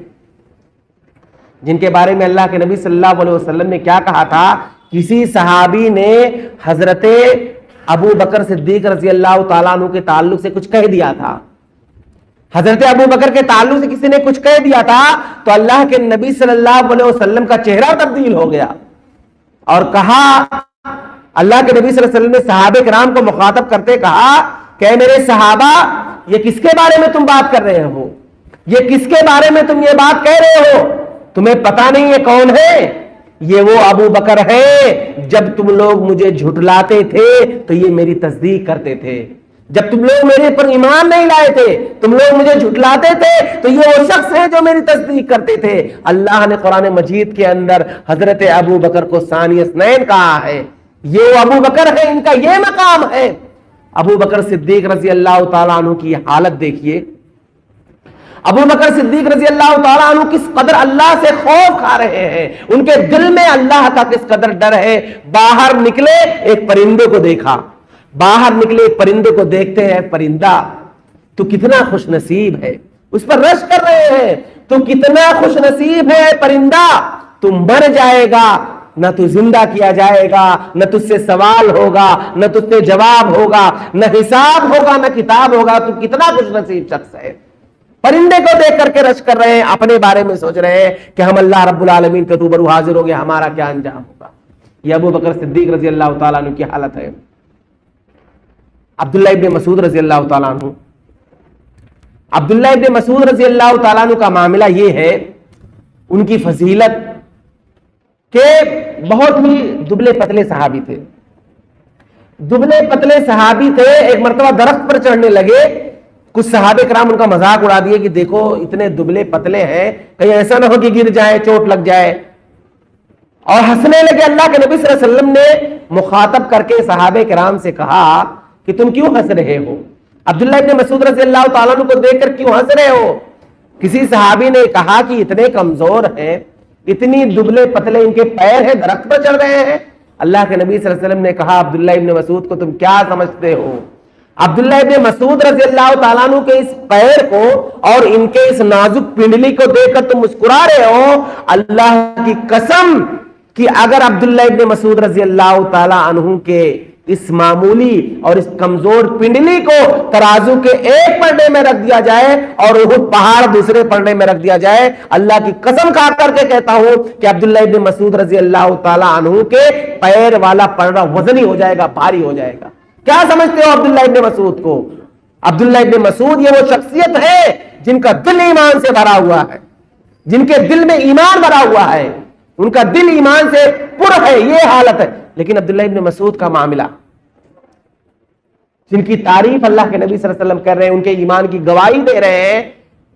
جن کے بارے میں اللہ کے نبی صلی اللہ علیہ وسلم نے کیا کہا تھا؟ کسی صحابی نے حضرت ابو بکر صدیق رضی اللہ تعالیٰ عنہ کے تعلق سے کچھ کہہ دیا تھا، حضرت ابو بکر کے تعلق سے کسی نے کچھ کہہ دیا تھا تو اللہ کے نبی صلی اللہ علیہ وسلم کا چہرہ تبدیل ہو گیا، اور کہا، اللہ کے نبی صلی اللہ علیہ وسلم نے صحابہ کرام کو مخاطب کرتے کہا کہ میرے صحابہ، یہ کس کے بارے میں تم بات کر رہے ہو؟ یہ کس کے بارے میں تم یہ بات کہہ رہے ہو؟ تمہیں پتا نہیں یہ کون ہے؟ یہ وہ ابو بکر ہے، جب تم لوگ مجھے جھٹلاتے تھے تو یہ میری تصدیق کرتے تھے، جب تم لوگ میرے پر ایمان نہیں لائے تھے، تم لوگ مجھے جھٹلاتے تھے، تو یہ وہ شخص ہے جو میری تصدیق کرتے تھے۔ اللہ نے قرآن مجید کے اندر حضرت ابو بکر کو ثانی اثنین کہا ہے، یہ وہ ابو بکر ہے، ان کا یہ مقام ہے۔ ابو بکر صدیق رضی اللہ تعالیٰ عنہ کی حالت دیکھیے، ابو بکر صدیق رضی اللہ تعالیٰ عنہ کس قدر اللہ سے خوف کھا رہے ہیں، ان کے دل میں اللہ کا کس قدر ڈر ہے. باہر نکلے ایک پرندے کو دیکھا، باہر نکلے ایک پرندے کو دیکھتے ہیں، پرندہ تو کتنا خوش نصیب ہے، اس پر رش کر رہے ہیں، تو کتنا خوش نصیب ہے پرندہ، تو مر جائے گا نہ تو زندہ کیا جائے گا، نہ تجھ سے سوال ہوگا، نہ تجھ سے جواب ہوگا، نہ حساب ہوگا، نہ کتاب ہوگا. تو کتنا خوش نصیب شخص ہے. پرندے کو دیکھ کر کے رش کر رہے ہیں، اپنے بارے میں سوچ رہے ہیں کہ ہم اللہ رب العالمین کے روبرو حاضر ہو گئے، ہمارا کیا انجام ہوگا. یہ ابو بکر صدیق رضی اللہ تعالیٰ عنہ کی حالت ہے. عبداللہ ابن مسعود رضی اللہ تعالیٰ عنہ، عبداللہ ابن مسعود رضی اللہ تعالیٰ عنہ کا معاملہ یہ ہے، ان کی فضیلت کہ بہت ہی دبلے پتلے صحابی تھے، دبلے پتلے صحابی تھے. ایک مرتبہ درخت پر چڑھنے لگے، کچھ صحابہ کرام ان کا مذاق اڑا دیے کہ دیکھو اتنے دبلے پتلے ہیں، کہیں ایسا نہ ہو کہ گر جائے، چوٹ لگ جائے، اور ہنسنے لگے. اللہ کے نبی صلی اللہ علیہ وسلم نے مخاطب کر کے صحابہ کرام سے کہا کہ تم کیوں ہنس رہے ہو؟ عبداللہ ابن مسعود رضی اللہ تعالیٰ عنہ کو دیکھ کر کیوں ہنس رہے ہو؟ کسی صحابی نے کہا کہ اتنے کمزور ہیں، اتنی دبلے پتلے ان کے پیر ہیں، درخت پر چڑھ رہے ہیں. اللہ کے نبی صلی اللہ علیہ وسلم نے کہا عبداللہ ابن مسعود کو تم کیا سمجھتے ہو؟ عبداللہ ابن مسعود رضی اللہ تعالیٰ عنہ کے اس پیر کو اور ان کے اس نازک پنڈلی کو دیکھ کر تم مسکرا رہے ہو. اللہ کی قسم کہ اگر عبداللہ ابن مسعود رضی اللہ تعالیٰ عنہ کے اس معمولی اور اس کمزور پنڈلی کو ترازو کے ایک پلڑے میں رکھ دیا جائے اور احد پہاڑ دوسرے پلڑے میں رکھ دیا جائے، اللہ کی قسم کھا کر کے کہتا ہوں کہ عبداللہ ابن مسعود رضی اللہ تعالیٰ عنہ کے پیر والا پلڑا وزنی ہو جائے گا، بھاری ہو جائے گا. کیا سمجھتے ہو عبداللہ ابن مسعود کو؟ عبداللہ ابن مسعود یہ وہ شخصیت ہے جن کا دل ایمان سے بھرا ہوا ہے، جن کے دل میں ایمان بھرا ہوا ہے، ان کا دل ایمان سے پر ہے، یہ حالت ہے. لیکن عبداللہ ابن مسعود کا معاملہ، جن کی تعریف اللہ کے نبی صلی اللہ علیہ وسلم کر رہے ہیں، ان کے ایمان کی گواہی دے رہے ہیں،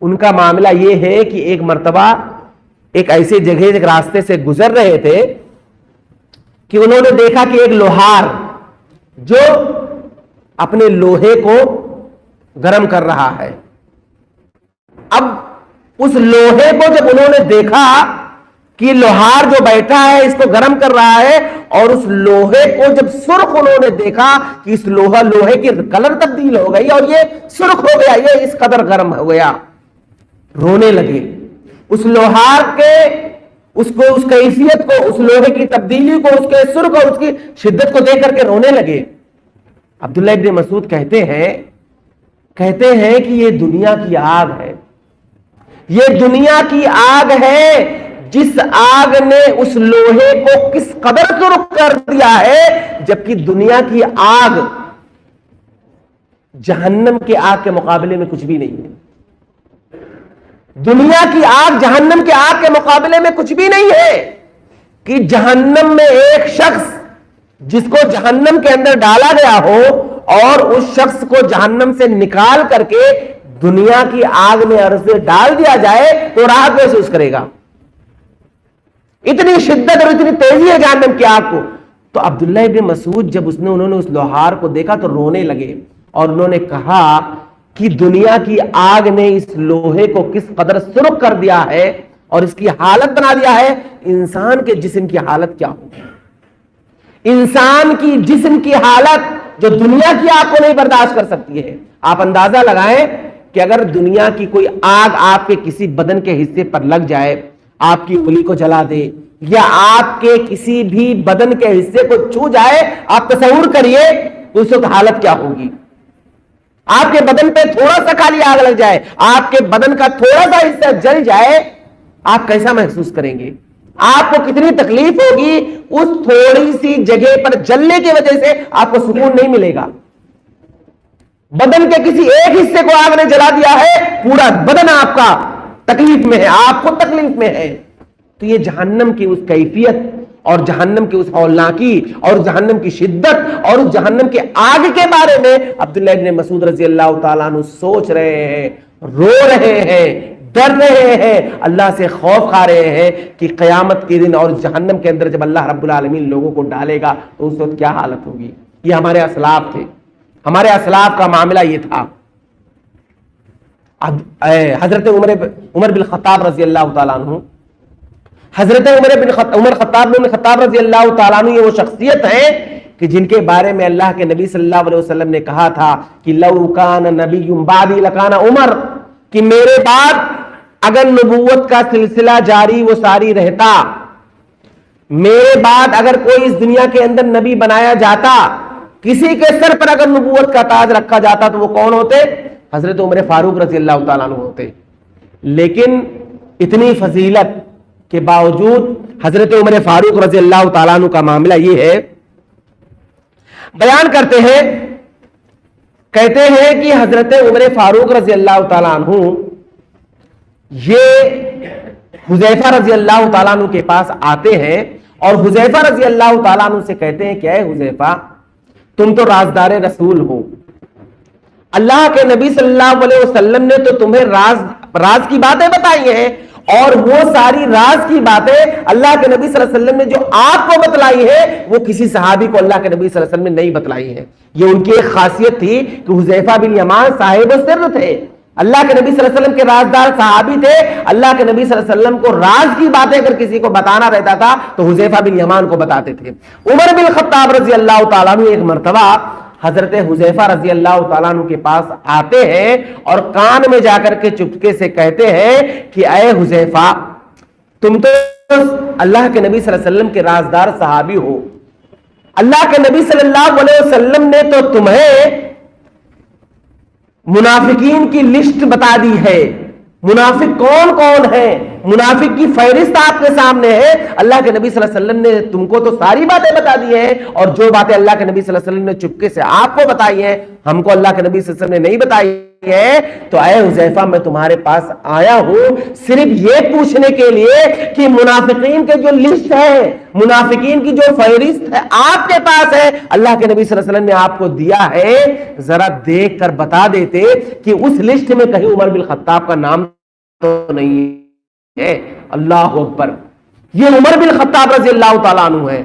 ان کا معاملہ یہ ہے کہ ایک مرتبہ ایک ایسے جگہ ایک راستے سے گزر رہے تھے کہ انہوں نے دیکھا کہ ایک لوہار جو اپنے لوہے کو گرم کر رہا ہے. اب اس لوہے کو جب انہوں نے دیکھا کہ لوہار جو بیٹھا ہے اس کو گرم کر رہا ہے، اور اس لوہے کو جب سرخ انہوں نے دیکھا کہ اس لوہے کی کلر تبدیل ہو گئی اور یہ سرخ ہو گیا، یہ اس قدر گرم ہو گیا، رونے لگے. اس لوہار کے اس کیفیت کو، اس لوہے کی تبدیلی کو، اس کے سرخ اور اس کی شدت کو دیکھ کر کے رونے لگے. عبداللہ ابن مسعود کہتے ہیں کہ یہ دنیا کی آگ ہے، یہ دنیا کی آگ ہے، جس آگ نے اس لوہے کو کس قدر سرخ کر دیا ہے، جبکہ دنیا کی آگ جہنم کی آگ کے مقابلے میں کچھ بھی نہیں ہے. دنیا کی آگ جہنم کی آگ کے مقابلے میں کچھ بھی نہیں ہے. کہ جہنم میں ایک شخص جس کو جہنم کے اندر ڈالا گیا ہو اور اس شخص کو جہنم سے نکال کر کے دنیا کی آگ میں عرض ڈال دیا جائے تو راحت محسوس کرے گا. اتنی شدت اور اتنی تیزی ہے جہنم کی آگ کو. تو عبداللہ ابن مسعود جب انہوں نے اس لوہار کو دیکھا تو رونے لگے اور انہوں نے کہا کہ دنیا کی آگ نے اس لوہے کو کس قدر سرخ کر دیا ہے اور اس کی حالت بنا دیا ہے. انسان کے جسم کی حالت کیا ہوگی؟ انسان کی جسم کی حالت جو دنیا کی آگ کو نہیں برداشت کر سکتی ہے. آپ اندازہ لگائیں کہ اگر دنیا کی کوئی آگ آپ کے کسی بدن کے حصے پر لگ جائے، آپ کی انگلی کو جلا دے یا آپ کے کسی بھی بدن کے حصے کو چھو جائے، آپ تصور کریے اس وقت حالت کیا ہوگی. آپ کے بدن پہ تھوڑا سا خالی آگ لگ جائے، آپ کے بدن کا تھوڑا سا حصہ جل جائے، آپ کیسا محسوس کریں گے؟ آپ کو کتنی تکلیف ہوگی؟ اس تھوڑی سی جگہ پر جلنے کی وجہ سے آپ کو سکون نہیں ملے گا. بدن کے کسی ایک حصے کو آگ نے جلا دیا ہے، پورا بدن آپ کا تکلیف میں ہے، آپ کو تکلیف میں ہے. تو یہ جہنم کی اس کیفیت اور جہنم کی اس ہولناکی اور جہنم کی شدت اور اس جہنم کے آگ کے بارے میں عبداللہ ابن مسعود رضی اللہ تعالیٰ عنہ سوچ رہے ہیں، رو رہے ہیں، ڈر رہے ہیں، اللہ سے خوف کھا رہے ہیں کہ قیامت کے دن اور جہنم کے اندر جب اللہ رب العالمین لوگوں کو ڈالے گا تو اس وقت کیا حالت ہوگی. یہ ہمارے اسلاف تھے، ہمارے اسلاف کا معاملہ یہ تھا. حضرت عمر بن خطاب رضی اللہ تعالیٰ عنہ، حضرت عمر خطاب رضی اللہ تعالیٰ عنہ یہ وہ شخصیت ہے کہ جن کے بارے میں اللہ کے نبی صلی اللہ علیہ وسلم نے کہا تھا کہ لو کان نبی بعدی لکان عمر، کہ میرے بعد اگر نبوت کا سلسلہ جاری وہ ساری رہتا، میرے بعد اگر کوئی اس دنیا کے اندر نبی بنایا جاتا، کسی کے سر پر اگر نبوت کا تاج رکھا جاتا تو وہ کون ہوتے؟ حضرت عمر فاروق رضی اللہ تعالیٰ عنہ ہوتے۔ لیکن اتنی فضیلت کے باوجود حضرت عمر فاروق رضی اللہ تعالیٰ عنہ کا معاملہ یہ ہے، بیان کرتے ہیں، کہتے ہیں کہ حضرت عمر فاروق رضی اللہ تعالیٰ عنہ یہ حذیفہ رضی اللہ تعالیٰ عنہ کے پاس آتے ہیں اور حذیفہ رضی اللہ تعالیٰ عنہ سے کہتے ہیں کہ اے حذیفہ، تم تو رازدار رسول ہو، اللہ کے نبی صلی اللہ علیہ وسلم نے تو تمہیں راز کی باتیں بتائی ہیں، اور وہ ساری راز کی باتیں اللہ کے نبی صلی اللہ علیہ وسلم نے جو آپ کو بتلائی ہے وہ کسی صحابی کو اللہ کے نبی صلی اللہ علیہ وسلم نے نہیں بتلائی ہے۔ یہ ان کی ایک خاصیت تھی کہ حذیفہ بن یمان صاحب سر تھے، اللہ کے نبی صلی اللہ علیہ وسلم کے رازدار صحابی تھے۔ اللہ کے نبی صلی اللہ علیہ وسلم کو راز کی باتیں اگر کسی کو بتانا رہتا تھا تو حذیفہ بن یمان کو بتاتے تھے۔ عمر بن خطاب رضی اللہ تعالیٰ عنہ ایک مرتبہ حضرت حذیفہ رضی اللہ تعالیٰ عنہ کے پاس آتے ہیں اور کان میں جا کر کے چپکے سے کہتے ہیں کہ اے حذیفہ، تم تو اللہ کے نبی صلی اللہ علیہ وسلم کے رازدار صحابی ہو، اللہ کے نبی صلی اللہ علیہ وسلم نے تو تمہیں منافقین کی لسٹ بتا دی ہے، منافق کون کون ہے، منافق کی فہرست آپ کے سامنے ہے۔ اللہ کے نبی صلی اللہ علیہ وسلم نے تم کو تو ساری باتیں بتا دی ہیں، اور جو باتیں اللہ کے نبی صلی اللہ علیہ وسلم نے چپکے سے آپ کو بتائی ہیں ہم کو اللہ کے نبی صلی اللہ علیہ وسلم نے نہیں بتائی ہے۔ تو اے حذیفہ، میں تمہارے پاس آیا ہوں صرف یہ پوچھنے کے لیے کہ منافقین کے جو لسٹ ہے، منافقین کی جو فہرست ہے آپ کے پاس ہے، اللہ کے نبی صلی اللہ علیہ وسلم نے آپ کو دیا ہے، ذرا دیکھ کر بتا دیتے کہ اس لسٹ میں کہیں عمر بن خطاب کا نام تو نہیں ہے۔ اللہ اکبر، یہ عمر بن خطاب رضی اللہ تعالیٰ عنہ ہے،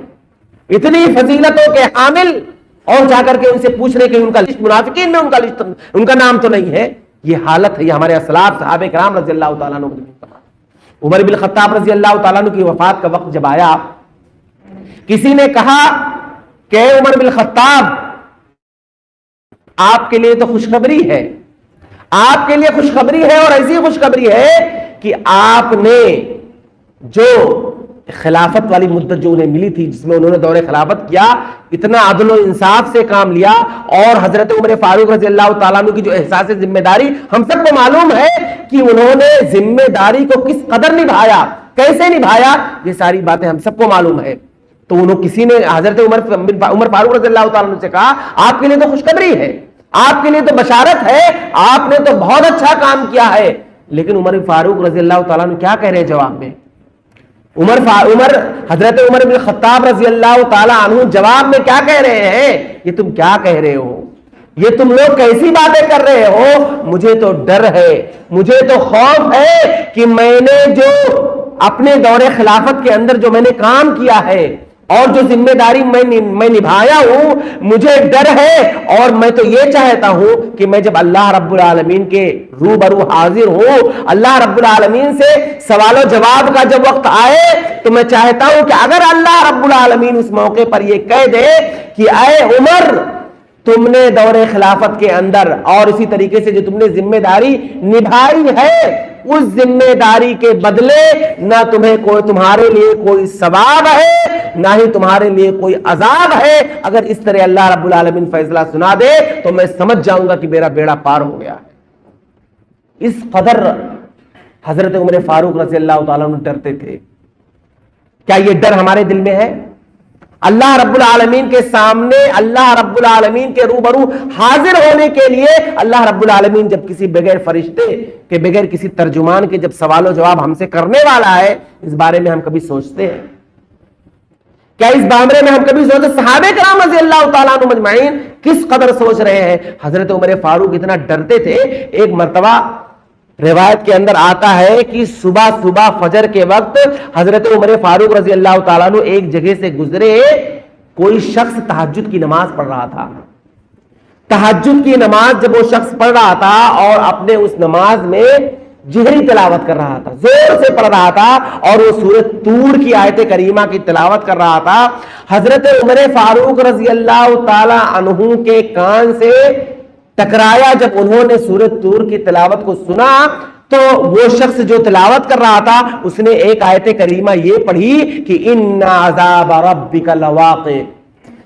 اتنی فضیلتوں کے حامل، اور جا کر کے ان سے پوچھ رہے کہ ان کا لسٹ منافقین میں ان کا نام تو نہیں ہے۔ یہ حالت ہے، یہ ہمارے اسلاف صحابہ کرام رضی اللہ تعالیٰ عنہ۔ عمر بن خطاب رضی اللہ تعالیٰ عنہ کی وفات کا وقت جب آیا، کسی نے کہا کہ اے عمر بن خطاب، آپ کے لیے تو خوشخبری ہے، آپ کے لیے خوشخبری ہے، اور ایسی خوشخبری ہے کہ آپ نے جو خلافت والی مدت جو انہیں ملی تھی، جس میں انہوں نے دور خلافت کیا، اتنا عدل و انصاف سے کام لیا، اور حضرت عمر فاروق رضی اللہ تعالیٰ عنہ کی جو احساس ذمہ داری ہم سب کو معلوم ہے کہ انہوں نے ذمہ داری کو کس قدر نبھایا، کیسے نبھایا، یہ ساری باتیں ہم سب کو معلوم ہے۔ تو انہوں کسی نے حضرت عمر فاروق رضی اللہ تعالیٰ عنہ سے کہا آپ کے لیے تو خوشخبری ہے، آپ کے لیے تو بشارت ہے، آپ نے تو بہت اچھا کام کیا ہے۔ لیکن عمر فاروق رضی اللہ تعالیٰ عنہ کیا کہہ رہے ہیں جواب میں؟ حضرت عمر بن خطاب رضی اللہ تعالیٰ عنہ جواب میں کیا کہہ رہے ہیں؟ یہ تم کیا کہہ رہے ہو؟ یہ تم لوگ کیسی باتیں کر رہے ہو؟ مجھے تو ڈر ہے، مجھے تو خوف ہے کہ میں نے جو اپنے دور خلافت کے اندر جو میں نے کام کیا ہے اور جو ذمہ داری میں نبھایا ہوں، مجھے ڈر ہے، اور میں تو یہ چاہتا ہوں کہ میں جب اللہ رب العالمین کے روبرو حاضر ہوں، اللہ رب العالمین سے سوال و جواب کا جب وقت آئے، تو میں چاہتا ہوں کہ اگر اللہ رب العالمین اس موقع پر یہ کہہ دے کہ اے عمر، تم نے دور خلافت کے اندر اور اسی طریقے سے جو تم نے ذمہ داری نبھائی ہے، اس ذمہ داری کے بدلے نہ تمہارے لیے کوئی ثواب ہے، نہ ہی تمہارے لیے کوئی عذاب ہے، اگر اس طرح اللہ رب العالمین فیصلہ سنا دے تو میں سمجھ جاؤں گا کہ میرا بیڑا پار ہو گیا ہے۔ اس قدر حضرت عمر فاروق رضی اللہ تعالیٰ عنہ ڈرتے تھے۔ کیا یہ ڈر ہمارے دل میں ہے؟ اللہ رب العالمین کے سامنے، اللہ رب العالمین کے روبرو حاضر ہونے کے لیے اللہ رب العالمین جب کسی بغیر فرشتے کے، بغیر کسی ترجمان کے جب سوال و جواب ہم سے کرنے والا ہے، اس بارے میں ہم کبھی سوچتے ہیں؟ کیا اس بارے میں ہم کبھی سوچتے؟ صحابہ کرام رضی اللہ تعالیٰ عنہ مجمعین کس قدر سوچ رہے ہیں؟ حضرت عمر فاروق اتنا ڈرتے تھے، ایک مرتبہ روایت کے اندر آتا ہے کہ صبح فجر کے وقت حضرت عمر فاروق رضی اللہ تعالیٰ عنہ ایک جگہ سے گزرے، کوئی شخص تہجد کی نماز پڑھ رہا تھا، تہجد کی نماز جب وہ شخص پڑھ رہا تھا اور اپنے اس نماز میں جہری تلاوت کر رہا تھا، زور سے پڑھ رہا تھا اور وہ سورۃ طور کی آیت کریمہ کی تلاوت کر رہا تھا، حضرت عمر فاروق رضی اللہ تعالی عنہ کے کان سے ٹکرایا۔ جب انہوں نے سورۃ طور کی تلاوت کو سنا تو وہ شخص جو تلاوت کر رہا تھا اس نے ایک آیت کریمہ یہ پڑھی کہ ان عذاب ربک لواقع،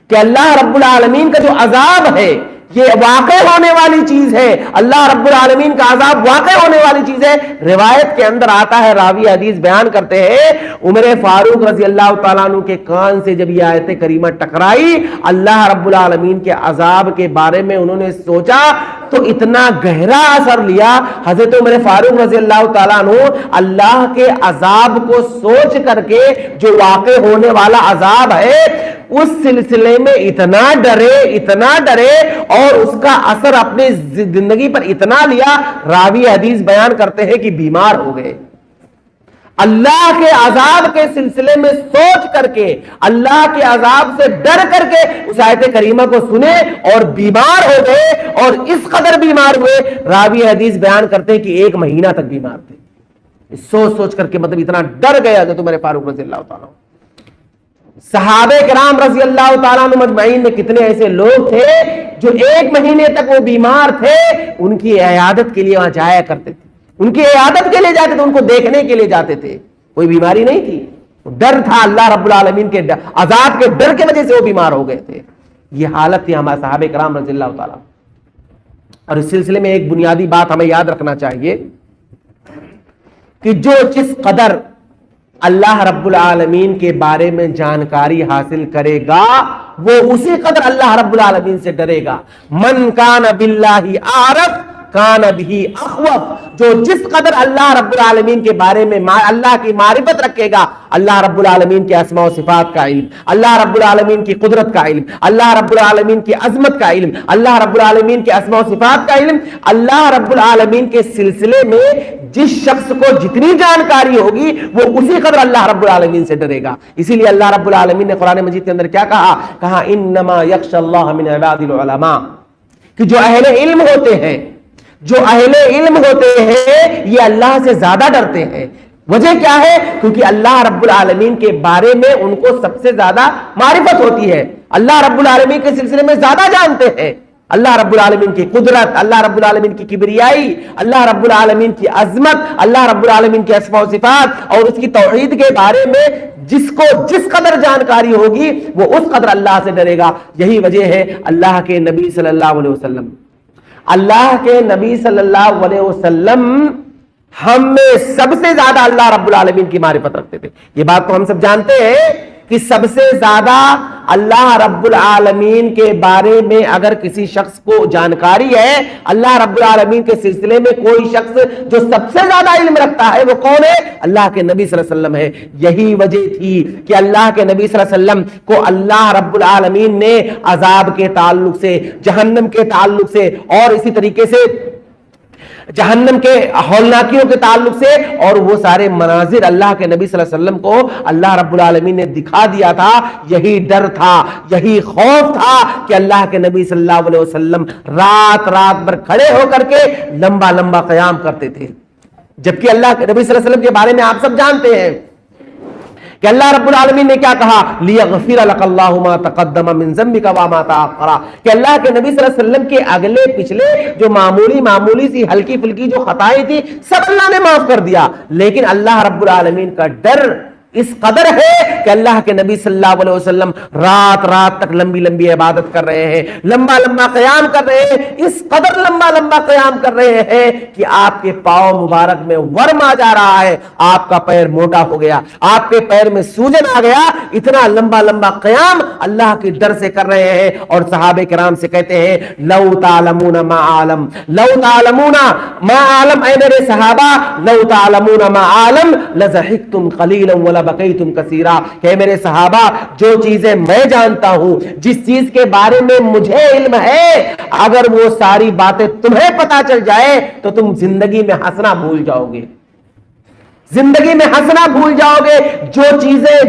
کہ اللہ رب العالمین کا جو عذاب ہے یہ واقع ہونے والی چیز ہے، اللہ رب العالمین کا عذاب واقع ہونے والی چیز ہے۔ روایت کے اندر آتا ہے، راوی حدیث بیان کرتے ہیں، عمر فاروق رضی اللہ تعالیٰ عنہ کے کان سے جب یہ آیت کریمہ ٹکرائی، اللہ رب العالمین کے عذاب کے بارے میں انہوں نے سوچا تو اتنا گہرا اثر لیا۔ حضرت عمر فاروق رضی اللہ تعالیٰ عنہ اللہ کے عذاب کو سوچ کر کے جو واقع ہونے والا عذاب ہے اس سلسلے میں اتنا ڈرے اور اس کا اثر اپنی زندگی پر اتنا لیا، راوی حدیث بیان کرتے ہیں کہ بیمار ہو گئے۔ اللہ کے عذاب کے سلسلے میں سوچ کر کے، اللہ کے عذاب سے ڈر کر کے اس آیت کریمہ کو سنے اور بیمار ہو گئے، اور اس قدر بیمار ہوئے، راوی حدیث بیان کرتے ہیں کہ 1 مہینہ تک بیمار تھے، سوچ کر کے، مطلب اتنا ڈر گیا حضرت عمر فاروق رضی اللہ تعالیٰ۔ صحابہ کرام رضی اللہ تعالیٰ عنہ مجمعین میں کتنے ایسے لوگ تھے جو 1 مہینے تک وہ بیمار تھے، ان کی عیادت کے لیے وہاں جایا کرتے تھے، ان کی عیادت کے لیے جاتے تھے، ان کو دیکھنے کے لیے جاتے تھے، کوئی بیماری نہیں تھی، ڈر تھا، اللہ رب العالمین کے عذاب کے ڈر کی وجہ سے وہ بیمار ہو گئے تھے۔ یہ حالت تھی ہمارے صحابہ کرام رضی اللہ تعالیٰ۔ اور اس سلسلے میں ایک بنیادی بات ہمیں یاد رکھنا چاہیے کہ جو جس قدر اللہ رب العالمین کے بارے میں جانکاری حاصل کرے گا وہ اسی قدر اللہ رب العالمین سے ڈرے گا۔ من کان باللہ عارف کان بہ اخوف، جو جس قدر اللہ رب العالمین کے بارے میں اللہ کی معرفت رکھے گا، اللہ رب العالمین کے اسماء و صفات کا علم، اللہ رب العالمین کی قدرت کا علم، اللہ رب العالمین کی عظمت کا علم، اللہ رب العالمین کے اسماء و صفات کا علم، اللہ رب العالمین کے سلسلے میں جس شخص کو جتنی جانکاری ہوگی وہ اسی قدر اللہ رب العالمین سے ڈرے گا۔ اسی لیے اللہ رب العالمین نے قرآن مجید کے اندر کیا کہا انما یخشی اللہ من عباد العلماء، کہ جو اہل علم ہوتے ہیں، جو اہل علم ہوتے ہیں یہ اللہ سے زیادہ ڈرتے ہیں۔ وجہ کیا ہے؟ کیونکہ اللہ رب العالمین کے بارے میں ان کو سب سے زیادہ معرفت ہوتی ہے، اللہ رب العالمین کے سلسلے میں زیادہ جانتے ہیں، اللہ رب العالمین کی قدرت، اللہ رب العالمین کی کبریائی، اللہ رب العالمین کی عظمت، اللہ رب العالمین کے اسماء و صفات اور اس کی توحید کے بارے میں جس کو جس قدر جانکاری ہوگی وہ اس قدر اللہ سے ڈرے گا۔ یہی وجہ ہے اللہ کے نبی صلی اللہ علیہ وسلم، اللہ کے نبی صلی اللہ علیہ وسلم ہم میں سب سے زیادہ اللہ رب العالمین کی معرفت رکھتے تھے۔ یہ بات تو ہم سب جانتے ہیں کہ سب سے زیادہ اللہ رب العالمین کے بارے میں اگر کسی شخص کو جانکاری ہے، اللہ رب العالمین کے سلسلے میں کوئی شخص جو سب سے زیادہ علم رکھتا ہے وہ کون ہے؟ اللہ کے نبی صلی اللہ علیہ وسلم ہے۔ یہی وجہ تھی کہ اللہ کے نبی صلی اللہ علیہ وسلم کو اللہ رب العالمین نے عذاب کے تعلق سے، جہنم کے تعلق سے اور اسی طریقے سے جہنم کے ہولناکیوں کے تعلق سے اور وہ سارے مناظر اللہ کے نبی صلی اللہ علیہ وسلم کو اللہ رب العالمین نے دکھا دیا تھا۔ یہی ڈر تھا، یہی خوف تھا کہ اللہ کے نبی صلی اللہ علیہ وسلم رات بھر کھڑے ہو کر کے لمبا لمبا قیام کرتے تھے، جبکہ اللہ کے نبی صلی اللہ علیہ وسلم کے بارے میں آپ سب جانتے ہیں کہ اللہ رب العالمین نے کیا کہا، لیغفر لک اللہ ما تقدم من ذنبک وما تاخر، کہ اللہ کے نبی صلی اللہ علیہ وسلم کے اگلے پچھلے جو معمولی سی ہلکی پھلکی جو خطائیں تھی سب اللہ نے معاف کر دیا، لیکن اللہ رب العالمین کا ڈر اس قدر ہے کہ اللہ کے نبی صلی اللہ علیہ وسلم رات تک لمبی لمبی عبادت کر رہے ہیں، لمبا لمبا قیام کر رہے ہیں، اس قدر لمبا لمبا قیام کر رہے ہیں کہ آپ کے پاؤں مبارک میں ورم آ جا رہا ہے، آپ کا پیر موٹا ہو گیا، آپ کے پیر میں سوجن آ گیا، اتنا لمبا لمبا قیام اللہ کے ڈر سے کر رہے ہیں۔ اور صحابہ کرام سے کہتے ہیں لو تعلمون ما عالم، لو تعلمون ما عالم، اے میرے صحابہ لو تعلمون ما عالم لضحکتم قلیلا ولا بقیتم کثیرا، کہ میرے صحابہ جو چیزیں میں جانتا ہوں، جس چیز کے بارے میں مجھے علم ہے، اگر وہ ساری باتیں تمہیں پتا چل جائے تو تم زندگی میں ہنسنا بھول جاؤ گے، زندگی میں ہنسنا بھول جاؤ گے.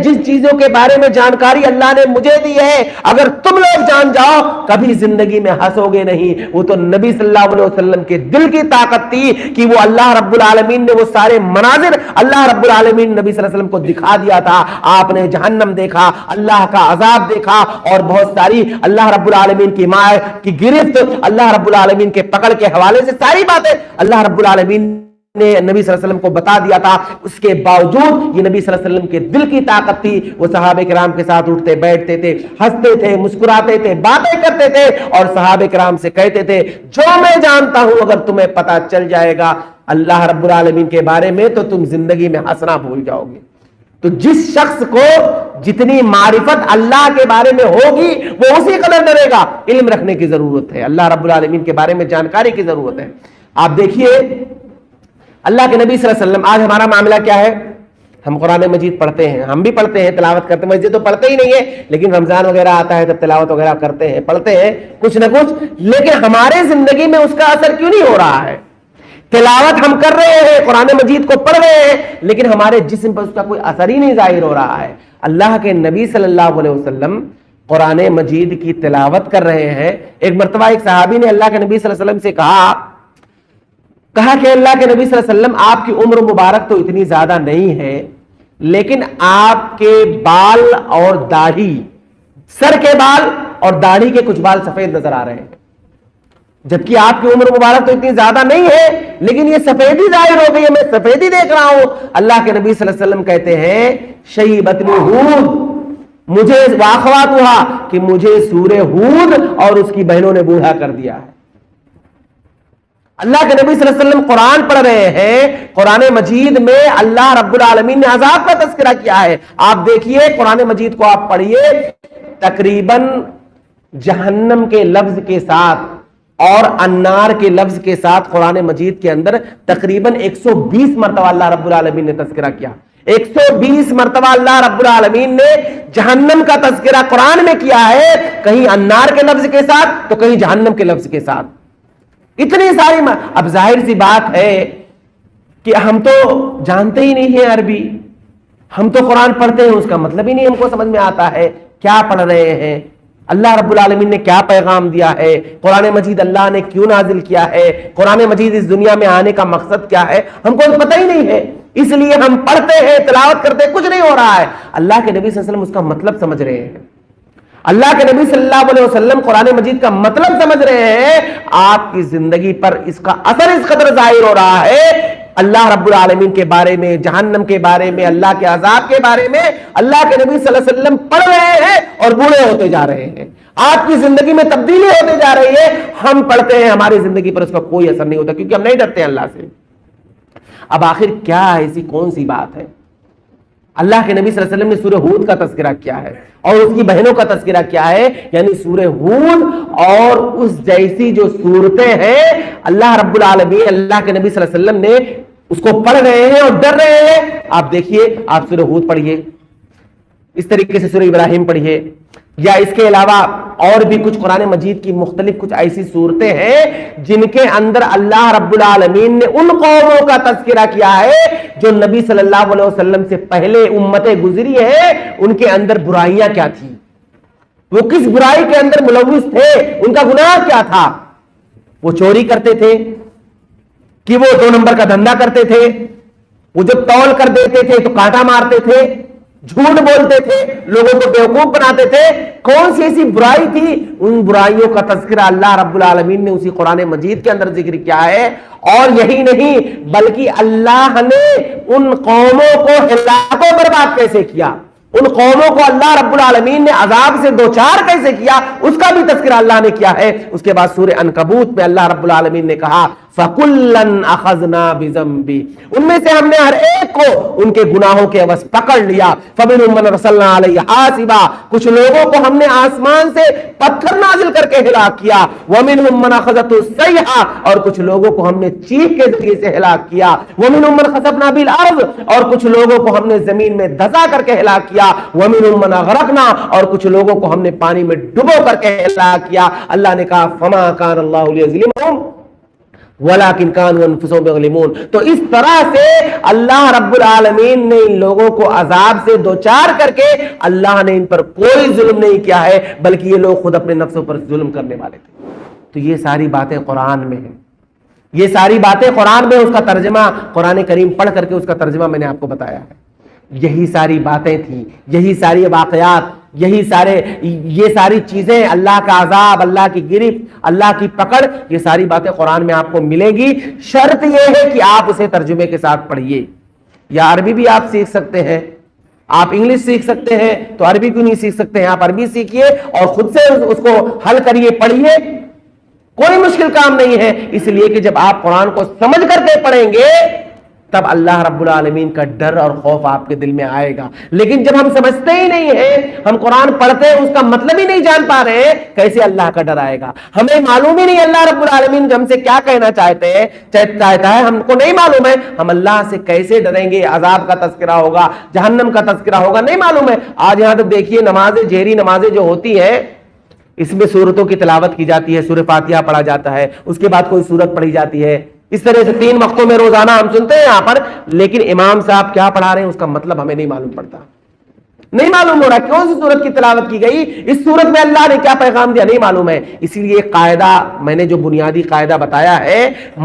جس چیزوں کے بارے میں جانکاری اللہ نے مجھے دی ہے اگر تم لوگ جان جاؤ کبھی زندگی میں ہنسو گے نہیں. وہ تو نبی صلی اللہ علیہ وسلم کے دل کی طاقت تھی کہ وہ اللہ رب العالمین نے وہ سارے مناظر اللہ رب العالمین نبی صلی اللہ علیہ وسلم کو دکھا دیا تھا. آپ نے جہنم دیکھا, اللہ کا عذاب دیکھا, اور بہت ساری اللہ رب العالمین کی ماں کی گرفت, اللہ رب العالمین کے پکڑ کے حوالے سے ساری باتیں اللہ رب العالمین نے نبی صلی اللہ علیہ وسلم کو بتا دیا تھا. اس کے باوجود یہ نبی صلی اللہ علیہ وسلم کے دل کی طاقت تھی. وہ صحابہ کرام کے ساتھ اٹھتے بیٹھتے تھے, ہنستے تھے, مسکراتے تھے, باتیں کرتے تھے, اور صحابہ کرام سے کہتے تھے جو میں جانتا ہوں اگر تمہیں پتا چل جائے گا اللہ رب العالمین کے بارے میں تو تم زندگی میں ہنسنا بھول جاؤ گے. تو جس شخص کو جتنی معرفت اللہ کے بارے میں ہوگی وہ اسی قدر ڈرے گا. علم رکھنے کی ضرورت ہے, اللہ رب العالمین کے بارے میں جانکاری کی ضرورت ہے. آپ دیکھیے اللہ کے نبی صلی اللہ علیہ وسلم, آج ہمارا معاملہ کیا ہے؟ ہم قرآن مجید پڑھتے ہیں, ہم بھی پڑھتے ہیں, تلاوت کرتے ہیں. مسجد تو پڑھتے ہی نہیں ہے, لیکن رمضان وغیرہ آتا ہے تب تلاوت وغیرہ کرتے ہیں, پڑھتے ہیں کچھ نہ کچھ, لیکن ہمارے زندگی میں اس کا اثر کیوں نہیں ہو رہا ہے؟ تلاوت ہم کر رہے ہیں, قرآن مجید کو پڑھ رہے ہیں, لیکن ہمارے جسم پر اس کا کوئی اثر ہی نہیں ظاہر ہو رہا ہے. اللہ کے نبی صلی اللہ علیہ وسلم قرآن مجید کی تلاوت کر رہے ہیں. ایک مرتبہ ایک صحابی نے اللہ کے نبی صلی اللہ علیہ وسلم سے کہا کہ اللہ کے نبی صلی اللہ علیہ وسلم آپ کی عمر مبارک تو اتنی زیادہ نہیں ہے, لیکن آپ کے بال اور داڑھی, سر کے بال اور داڑھی کے کچھ بال سفید نظر آ رہے ہیں, جبکہ آپ کی عمر مبارک تو اتنی زیادہ نہیں ہے لیکن یہ سفیدی ظاہر ہو گئی ہے, میں سفیدی دیکھ رہا ہوں. اللہ کے نبی صلی اللہ علیہ وسلم کہتے ہیں شیبتنی ہود, مجھے واقعات ہوا کہ مجھے سورہ ہود اور اس کی بہنوں نے بوڑھا کر دیا ہے. اللہ کے نبی صلی اللہ علیہ وسلم قرآن پڑھ رہے ہیں, قرآن مجید میں اللہ رب العالمین نے عذاب کا تذکرہ کیا ہے. آپ دیکھیے قرآن مجید کو آپ پڑھیے, تقریباً جہنم کے لفظ کے ساتھ اور انار کے لفظ کے ساتھ قرآن مجید کے اندر تقریباً 120 مرتبہ اللہ رب العالمین نے تذکرہ کیا. 120 مرتبہ اللہ رب العالمین نے جہنم کا تذکرہ قرآن میں کیا ہے, کہیں انار کے لفظ کے ساتھ تو کہیں جہنم کے لفظ کے ساتھ. اتنی ساری اب ظاہر سی بات ہے کہ ہم تو جانتے ہی نہیں ہیں عربی, ہم تو قرآن پڑھتے ہیں اس کا مطلب ہی نہیں ہم کو سمجھ میں آتا ہے کیا پڑھ رہے ہیں, اللہ رب العالمین نے کیا پیغام دیا ہے, قرآن مجید اللہ نے کیوں نازل کیا ہے, قرآن مجید اس دنیا میں آنے کا مقصد کیا ہے, ہم کو پتہ ہی نہیں ہے. اس لیے ہم پڑھتے ہیں, تلاوت کرتے ہیں, کچھ نہیں ہو رہا ہے. اللہ کے نبی صلی اللہ علیہ وسلم اس کا مطلب سمجھ رہے ہیں, اللہ کے نبی صلی اللہ علیہ وسلم قرآن مجید کا مطلب سمجھ رہے ہیں. آپ کی زندگی پر اس کا اثر اس قدر ظاہر ہو رہا ہے, اللہ رب العالمین کے بارے میں, جہنم کے بارے میں, اللہ کے عذاب کے بارے میں اللہ کے نبی صلی اللہ علیہ وسلم پڑھ رہے ہیں اور بوڑھے ہوتے جا رہے ہیں. آپ کی زندگی میں تبدیلی ہوتے جا رہی ہے, ہم پڑھتے ہیں, ہماری زندگی پر اس کا کوئی اثر نہیں ہوتا کیونکہ ہم نہیں ڈرتے ہیں اللہ سے. اب آخر کیا ایسی کون سی بات ہے؟ اللہ کے نبی صلی اللہ علیہ وسلم نے سورہ ہود کا تذکرہ کیا ہے اور اس کی بہنوں کا تذکرہ کیا ہے, یعنی سورہ ہود اور اس جیسی جو صورتیں ہیں اللہ رب العالمین, اللہ کے نبی صلی اللہ علیہ وسلم نے اس کو پڑھ رہے ہیں اور ڈر رہے ہیں. آپ دیکھیے, آپ سورہ ہود پڑھیے, اس طریقے سے سورہ ابراہیم پڑھیے, یا اس کے علاوہ اور بھی کچھ قرآن مجید کی مختلف کچھ ایسی صورتیں ہیں جن کے اندر اللہ رب العالمین نے ان قوموں کا تذکرہ کیا ہے جو نبی صلی اللہ علیہ وسلم سے پہلے امتیں گزری ہیں, ان کے اندر برائیاں کیا تھی, وہ کس برائی کے اندر ملوث تھے, ان کا گناہ کیا تھا. وہ چوری کرتے تھے کہ وہ 2 نمبر کا دھندا کرتے تھے, وہ جب تول کر دیتے تھے تو کانٹا مارتے تھے, جھوٹ بولتے تھے, لوگوں کو بیوقوف بناتے تھے. کون سی ایسی برائی تھی؟ ان برائیوں کا تذکرہ اللہ رب العالمین نے اسی قرآن مجید کے اندر ذکر کیا ہے. اور یہی نہیں بلکہ اللہ نے ان قوموں کو ہلاک و برباد کیسے کیا, ان قوموں کو اللہ رب العالمین نے عذاب سے دوچار کیسے کیا, اس کا بھی تذکرہ اللہ نے کیا ہے. اس کے بعد سورہ عنکبوت میں اللہ رب العالمین نے کہا فَكُلًّا أَخَذْنَا بِذَنبِهِ, ان میں سے ہم نے ہر ایک کو ان کے گناہوں کے عوض پکڑ لیا. فَمِنْهُم مَّنْ أَرْسَلْنَا عَلَيْهِ حَاصِبًا, کچھ لوگوں کو ہم نے آسمان سے پتھر نازل کر کے ہلاک کیا. وَمِنْهُم مَّنْ أَخَذَتْهُ الصَّيْحَةُ, اور کچھ لوگوں کو ہم نے چیخ کے ذریعے سے ہلاک کیا. وَمِنْهُم مَّنْ خَسَفْنَا بِالْأَرْضِ, اور کچھ لوگوں کو ہم نے زمین میں دھسا کر کے ہلاک کیا. وَمِنْهُم مَّنْ أَغْرَقْنَا, اور کچھ لوگوں کو ہم نے پانی میں ڈبو کر کے ہلاک کیا. اللہ نے کہا فَمَا كَانَ اللَّهُ لِيَظْلِمَهُمْ, وَلَٰكِنْ كَانُوا أَنفُسَهُمْ يَظْلِمُونَ۔ تو اس طرح سے اللہ رب العالمین نے ان لوگوں کو عذاب سے دوچار کر کے اللہ نے ان پر کوئی ظلم نہیں کیا ہے، بلکہ یہ لوگ خود اپنے نفسوں پر ظلم کرنے والے تھے۔ تو یہ ساری باتیں قرآن میں ہیں، یہ ساری باتیں قرآن میں، اس کا ترجمہ قرآن کریم پڑھ کر کے اس کا ترجمہ میں نے آپ کو بتایا ہے۔ یہی ساری باتیں تھیں، یہی ساری واقعات، یہ ساری چیزیں، اللہ کا عذاب، اللہ کی گرفت، اللہ کی پکڑ، یہ ساری باتیں قرآن میں آپ کو ملیں گی۔ شرط یہ ہے کہ آپ اسے ترجمے کے ساتھ پڑھیے۔ یا عربی بھی آپ سیکھ سکتے ہیں، آپ انگلش سیکھ سکتے ہیں، تو عربی کیوں نہیں سیکھ سکتے ہیں؟ آپ عربی سیکھیے اور خود سے اس کو حل کریے، پڑھیے، کوئی مشکل کام نہیں ہے۔ اس لیے کہ جب آپ قرآن کو سمجھ کر کے پڑھیں گے تب اللہ رب العالمین کا ڈر اور خوف آپ کے دل میں آئے گا۔ لیکن جب ہم سمجھتے ہی نہیں ہیں، ہم قرآن پڑھتے ہیں، اس کا مطلب ہی نہیں جان پا رہے ہیں، کیسے اللہ کا ڈر آئے گا؟ ہمیں معلوم ہی نہیں اللہ رب العالمین ہم سے کیا کہنا چاہتا ہے، ہم کو نہیں معلوم ہے، ہم اللہ سے کیسے ڈریں گے؟ عذاب کا تذکرہ ہوگا، جہنم کا تذکرہ ہوگا، نہیں معلوم ہے۔ آج یہاں تک دیکھیے نمازیں، جہری نمازیں جو ہوتی ہیں، اس میں سورتوں کی تلاوت کی جاتی ہے، سورہ فاتحہ پڑھا جاتا ہے، اس کے بعد کوئی سورت پڑھی جاتی ہے، اس طرح سے 3 وقتوں میں روزانہ ہم سنتے ہیں یہاں پر، لیکن امام صاحب کیا پڑھا رہے ہیں اس کا مطلب ہمیں نہیں معلوم پڑتا، نہیں معلوم ہو رہا کون سی سورت کی تلاوت کی گئی، اس سورت میں اللہ نے کیا پیغام دیا، نہیں معلوم ہے۔ اسی لیے قاعدہ میں نے جو بنیادی قاعدہ بتایا ہے،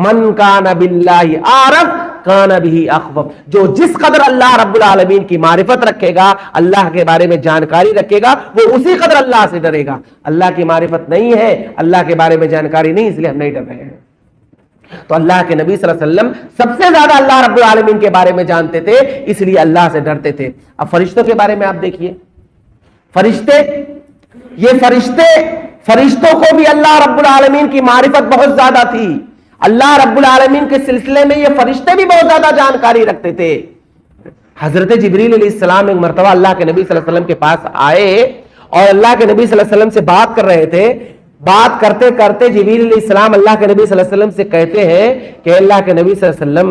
من کان باللہ عارف کان بہ اخوف، جو جس قدر اللہ رب العالمین کی معرفت رکھے گا، اللہ کے بارے میں جانکاری رکھے گا، وہ اسی قدر اللہ سے ڈرے گا۔ اللہ کی معرفت نہیں ہے، اللہ کے بارے میں جانکاری نہیں، اس لیے ہم نہیں ڈر رہے ہیں۔ تو اللہ کے نبی صلی اللہ علیہ وسلم سب سے زیادہ اللہ رب العالمین کے بارے میں جانتے تھے، اس لیے اللہ سے ڈرتے تھے۔ اب فرشتوں کے بارے میں آپ دیکھیے، فرشتوں کو بھی اللہ رب العالمین کی معرفت بہت زیادہ تھی۔ اللہ رب العالمین کے سلسلے میں یہ فرشتے بھی بہت زیادہ جانکاری رکھتے تھے۔ حضرت جبریل علیہ السلام ایک مرتبہ اللہ کے نبی صلی اللہ علیہ وسلم کے پاس آئے اور اللہ کے نبی صلی اللہ علیہ وسلم سے بات کر رہے تھے۔ بات کرتے کرتے جبریل علیہ السلام اللہ کے نبی صلی اللہ علیہ وسلم سے کہتے ہیں کہ اللہ کے نبی صلی اللہ علیہ وسلم،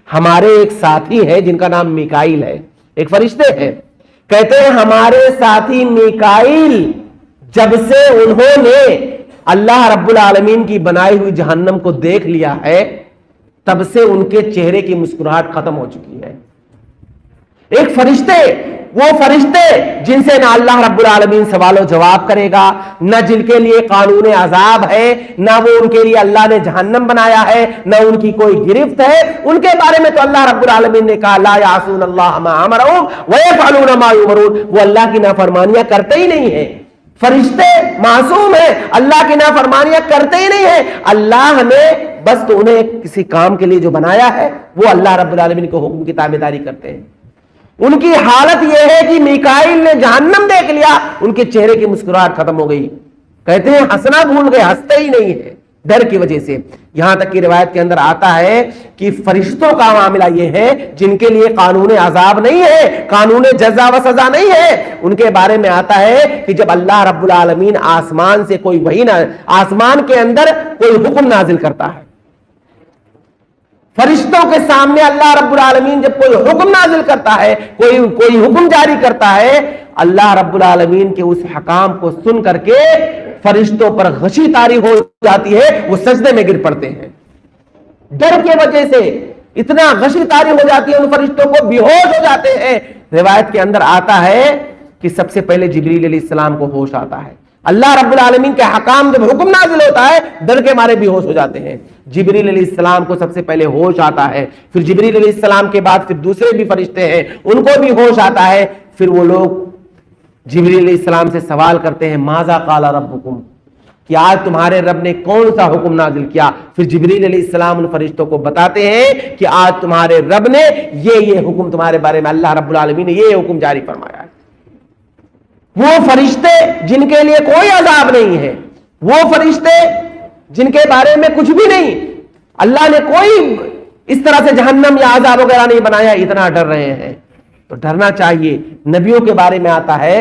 ہمارے ایک ساتھی ہیں جن کا نام میکائیل ہے، ایک فرشتے ہیں، کہتے ہیں ہمارے ساتھی میکائیل جب سے انہوں نے اللہ رب العالمین کی بنائی ہوئی جہنم کو دیکھ لیا ہے، تب سے ان کے چہرے کی مسکراہٹ ختم ہو چکی ہے۔ ایک فرشتے، وہ فرشتے جن سے نہ اللہ رب العالمین سوال و جواب کرے گا، نہ جن کے لیے قانون عذاب ہے، نہ وہ ان کے لیے اللہ نے جہنم بنایا ہے، نہ ان کی کوئی گرفت ہے، ان کے بارے میں تو اللہ رب العالمین نے کہا لا یعصون اللہ ما امرهم ویفعلون ما یؤمرون، وہ اللہ کی نافرمانیاں کرتے ہی نہیں ہیں۔ فرشتے معصوم ہیں، اللہ کی نافرمانیاں کرتے ہی نہیں ہیں۔ اللہ نے بس تو انہیں کسی کام کے لیے جو بنایا ہے، وہ اللہ رب العالمین کے حکم کی تابعداری کرتے ہیں۔ ان کی حالت یہ ہے کہ میکائیل نے جہنم دیکھ لیا، ان کے چہرے کی مسکراہٹ ختم ہو گئی، کہتے ہیں ہنسنا بھول گئے، ہنستے ہی نہیں ہے ڈر کی وجہ سے۔ یہاں تک کہ روایت کے اندر آتا ہے کہ فرشتوں کا معاملہ یہ ہے جن کے لیے قانون عذاب نہیں ہے، قانون جزا و سزا نہیں ہے، ان کے بارے میں آتا ہے کہ جب اللہ رب العالمین آسمان سے کوئی وحی آسمان کے اندر کوئی حکم نازل کرتا ہے، فرشتوں کے سامنے اللہ رب العالمین جب کوئی حکم نازل کرتا ہے، کوئی حکم جاری کرتا ہے، اللہ رب العالمین کے اس حکام کو سن کر کے فرشتوں پر غشی طاری ہو جاتی ہے، وہ سجدے میں گر پڑتے ہیں۔ ڈر کی وجہ سے اتنا غشی طاری ہو جاتی ہے، ان فرشتوں کو بے ہوش ہو جاتے ہیں۔ روایت کے اندر آتا ہے کہ سب سے پہلے جبریل علیہ السلام کو ہوش آتا ہے۔ اللہ رب العالمین کے حکام جب حکم نازل ہوتا ہے، ڈر کے مارے بھی ہوش ہو جاتے ہیں۔ جبریل علیہ السلام کو سب سے پہلے ہوش آتا ہے، پھر جبریل علیہ السلام کے بعد پھر دوسرے بھی فرشتے ہیں، ان کو بھی ہوش آتا ہے۔ پھر وہ لوگ جبریل علیہ السلام سے سوال کرتے ہیں ماذا قال ربکم، کہ آج تمہارے رب نے کون سا حکم نازل کیا؟ پھر جبریل علیہ السلام ان فرشتوں کو بتاتے ہیں کہ آج تمہارے رب نے یہ حکم تمہارے بارے میں، اللہ رب العالمین نے یہ حکم جاری فرمایا ہے۔ وہ فرشتے جن کے لیے کوئی عذاب نہیں ہے، وہ فرشتے جن کے بارے میں کچھ بھی نہیں، اللہ نے کوئی اس طرح سے جہنم یا عذاب وغیرہ نہیں بنایا، اتنا ڈر رہے ہیں۔ تو ڈرنا چاہیے۔ نبیوں کے بارے میں آتا ہے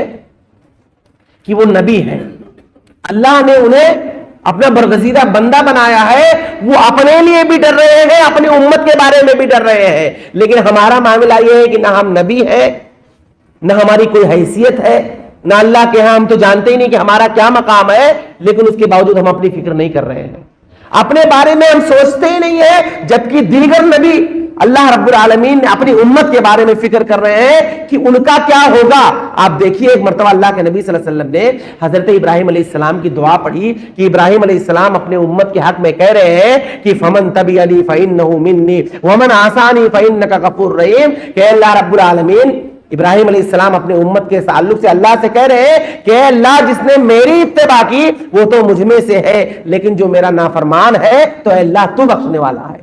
کہ وہ نبی ہیں، اللہ نے انہیں اپنا برگزیدہ بندہ بنایا ہے، وہ اپنے لیے بھی ڈر رہے ہیں، اپنی امت کے بارے میں بھی ڈر رہے ہیں۔ لیکن ہمارا معاملہ یہ ہے کہ نہ ہم نبی ہیں، نہ ہماری کوئی حیثیت ہے، نہ اللہ کے ہاں ہم تو جانتے ہی نہیں کہ ہمارا کیا مقام ہے، لیکن اس کے باوجود ہم اپنی فکر نہیں کر رہے ہیں۔ اپنے بارے میں ہم سوچتے ہی نہیں ہیں، جبکہ دیگر نبی اللہ رب العالمین نے اپنی امت کے بارے میں فکر کر رہے ہیں کہ ان کا کیا ہوگا۔ آپ دیکھیے ایک مرتبہ اللہ کے نبی صلی اللہ علیہ وسلم نے حضرت ابراہیم علیہ السلام کی دعا پڑھی کہ ابراہیم علیہ السلام اپنے امت کے حق میں کہہ رہے ہیں کہ فمن تبعنی فانہ منی ومن عصانی فانک غفور رحیم، کہ اللہ رب العالمین ابراہیم علیہ السلام اپنے امت کے تعلق سے اللہ سے کہہ رہے ہیں کہ اے اللہ جس نے میری اتباع کی وہ تو مجھ میں سے ہے، لیکن جو میرا نافرمان ہے تو اے اللہ تو بخشنے والا ہے۔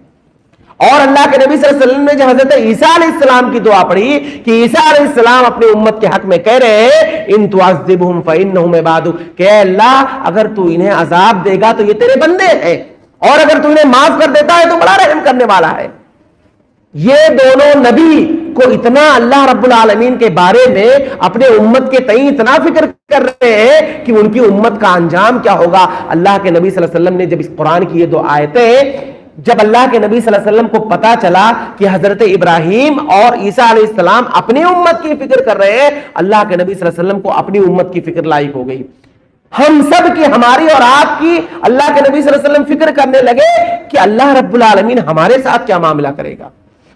اور اللہ کے نبی صلی اللہ علیہ وسلم نے جو حضرت عیسیٰ علیہ السلام کی دعا پڑھی کہ عیسیٰ علیہ السلام اپنے امت کے حق میں کہہ رہے ہیں ان تعذبہم فانہم عبادک، کہ اے اللہ اگر تو انہیں عذاب دے گا تو یہ تیرے بندے ہیں، اور اگر تو انہیں معاف کر دیتا ہے تو بڑا رحم کرنے والا ہے۔ یہ دونوں نبی کو اتنا اللہ رب العالمین کے بارے میں اپنے امت کے تئیں اتنا فکر کر رہے ہیں کہ ان کی امت کا انجام کیا ہوگا۔ اللہ کے نبی صلی اللہ علیہ وسلم نے جب اس قرآن کی یہ دو آیتیں، جب اللہ کے نبی صلی اللہ علیہ وسلم کو پتا چلا کہ حضرت ابراہیم اور عیسیٰ علیہ السلام اپنی امت کی فکر کر رہے ہیں، اللہ کے نبی صلی اللہ علیہ وسلم کو اپنی امت کی فکر لاحق ہو گئی۔ ہم سب کی، ہماری اور آپ کی اللہ کے نبی صلی اللہ علیہ وسلم فکر کرنے لگے کہ اللہ رب العالمین ہمارے ساتھ کیا معاملہ کرے گا،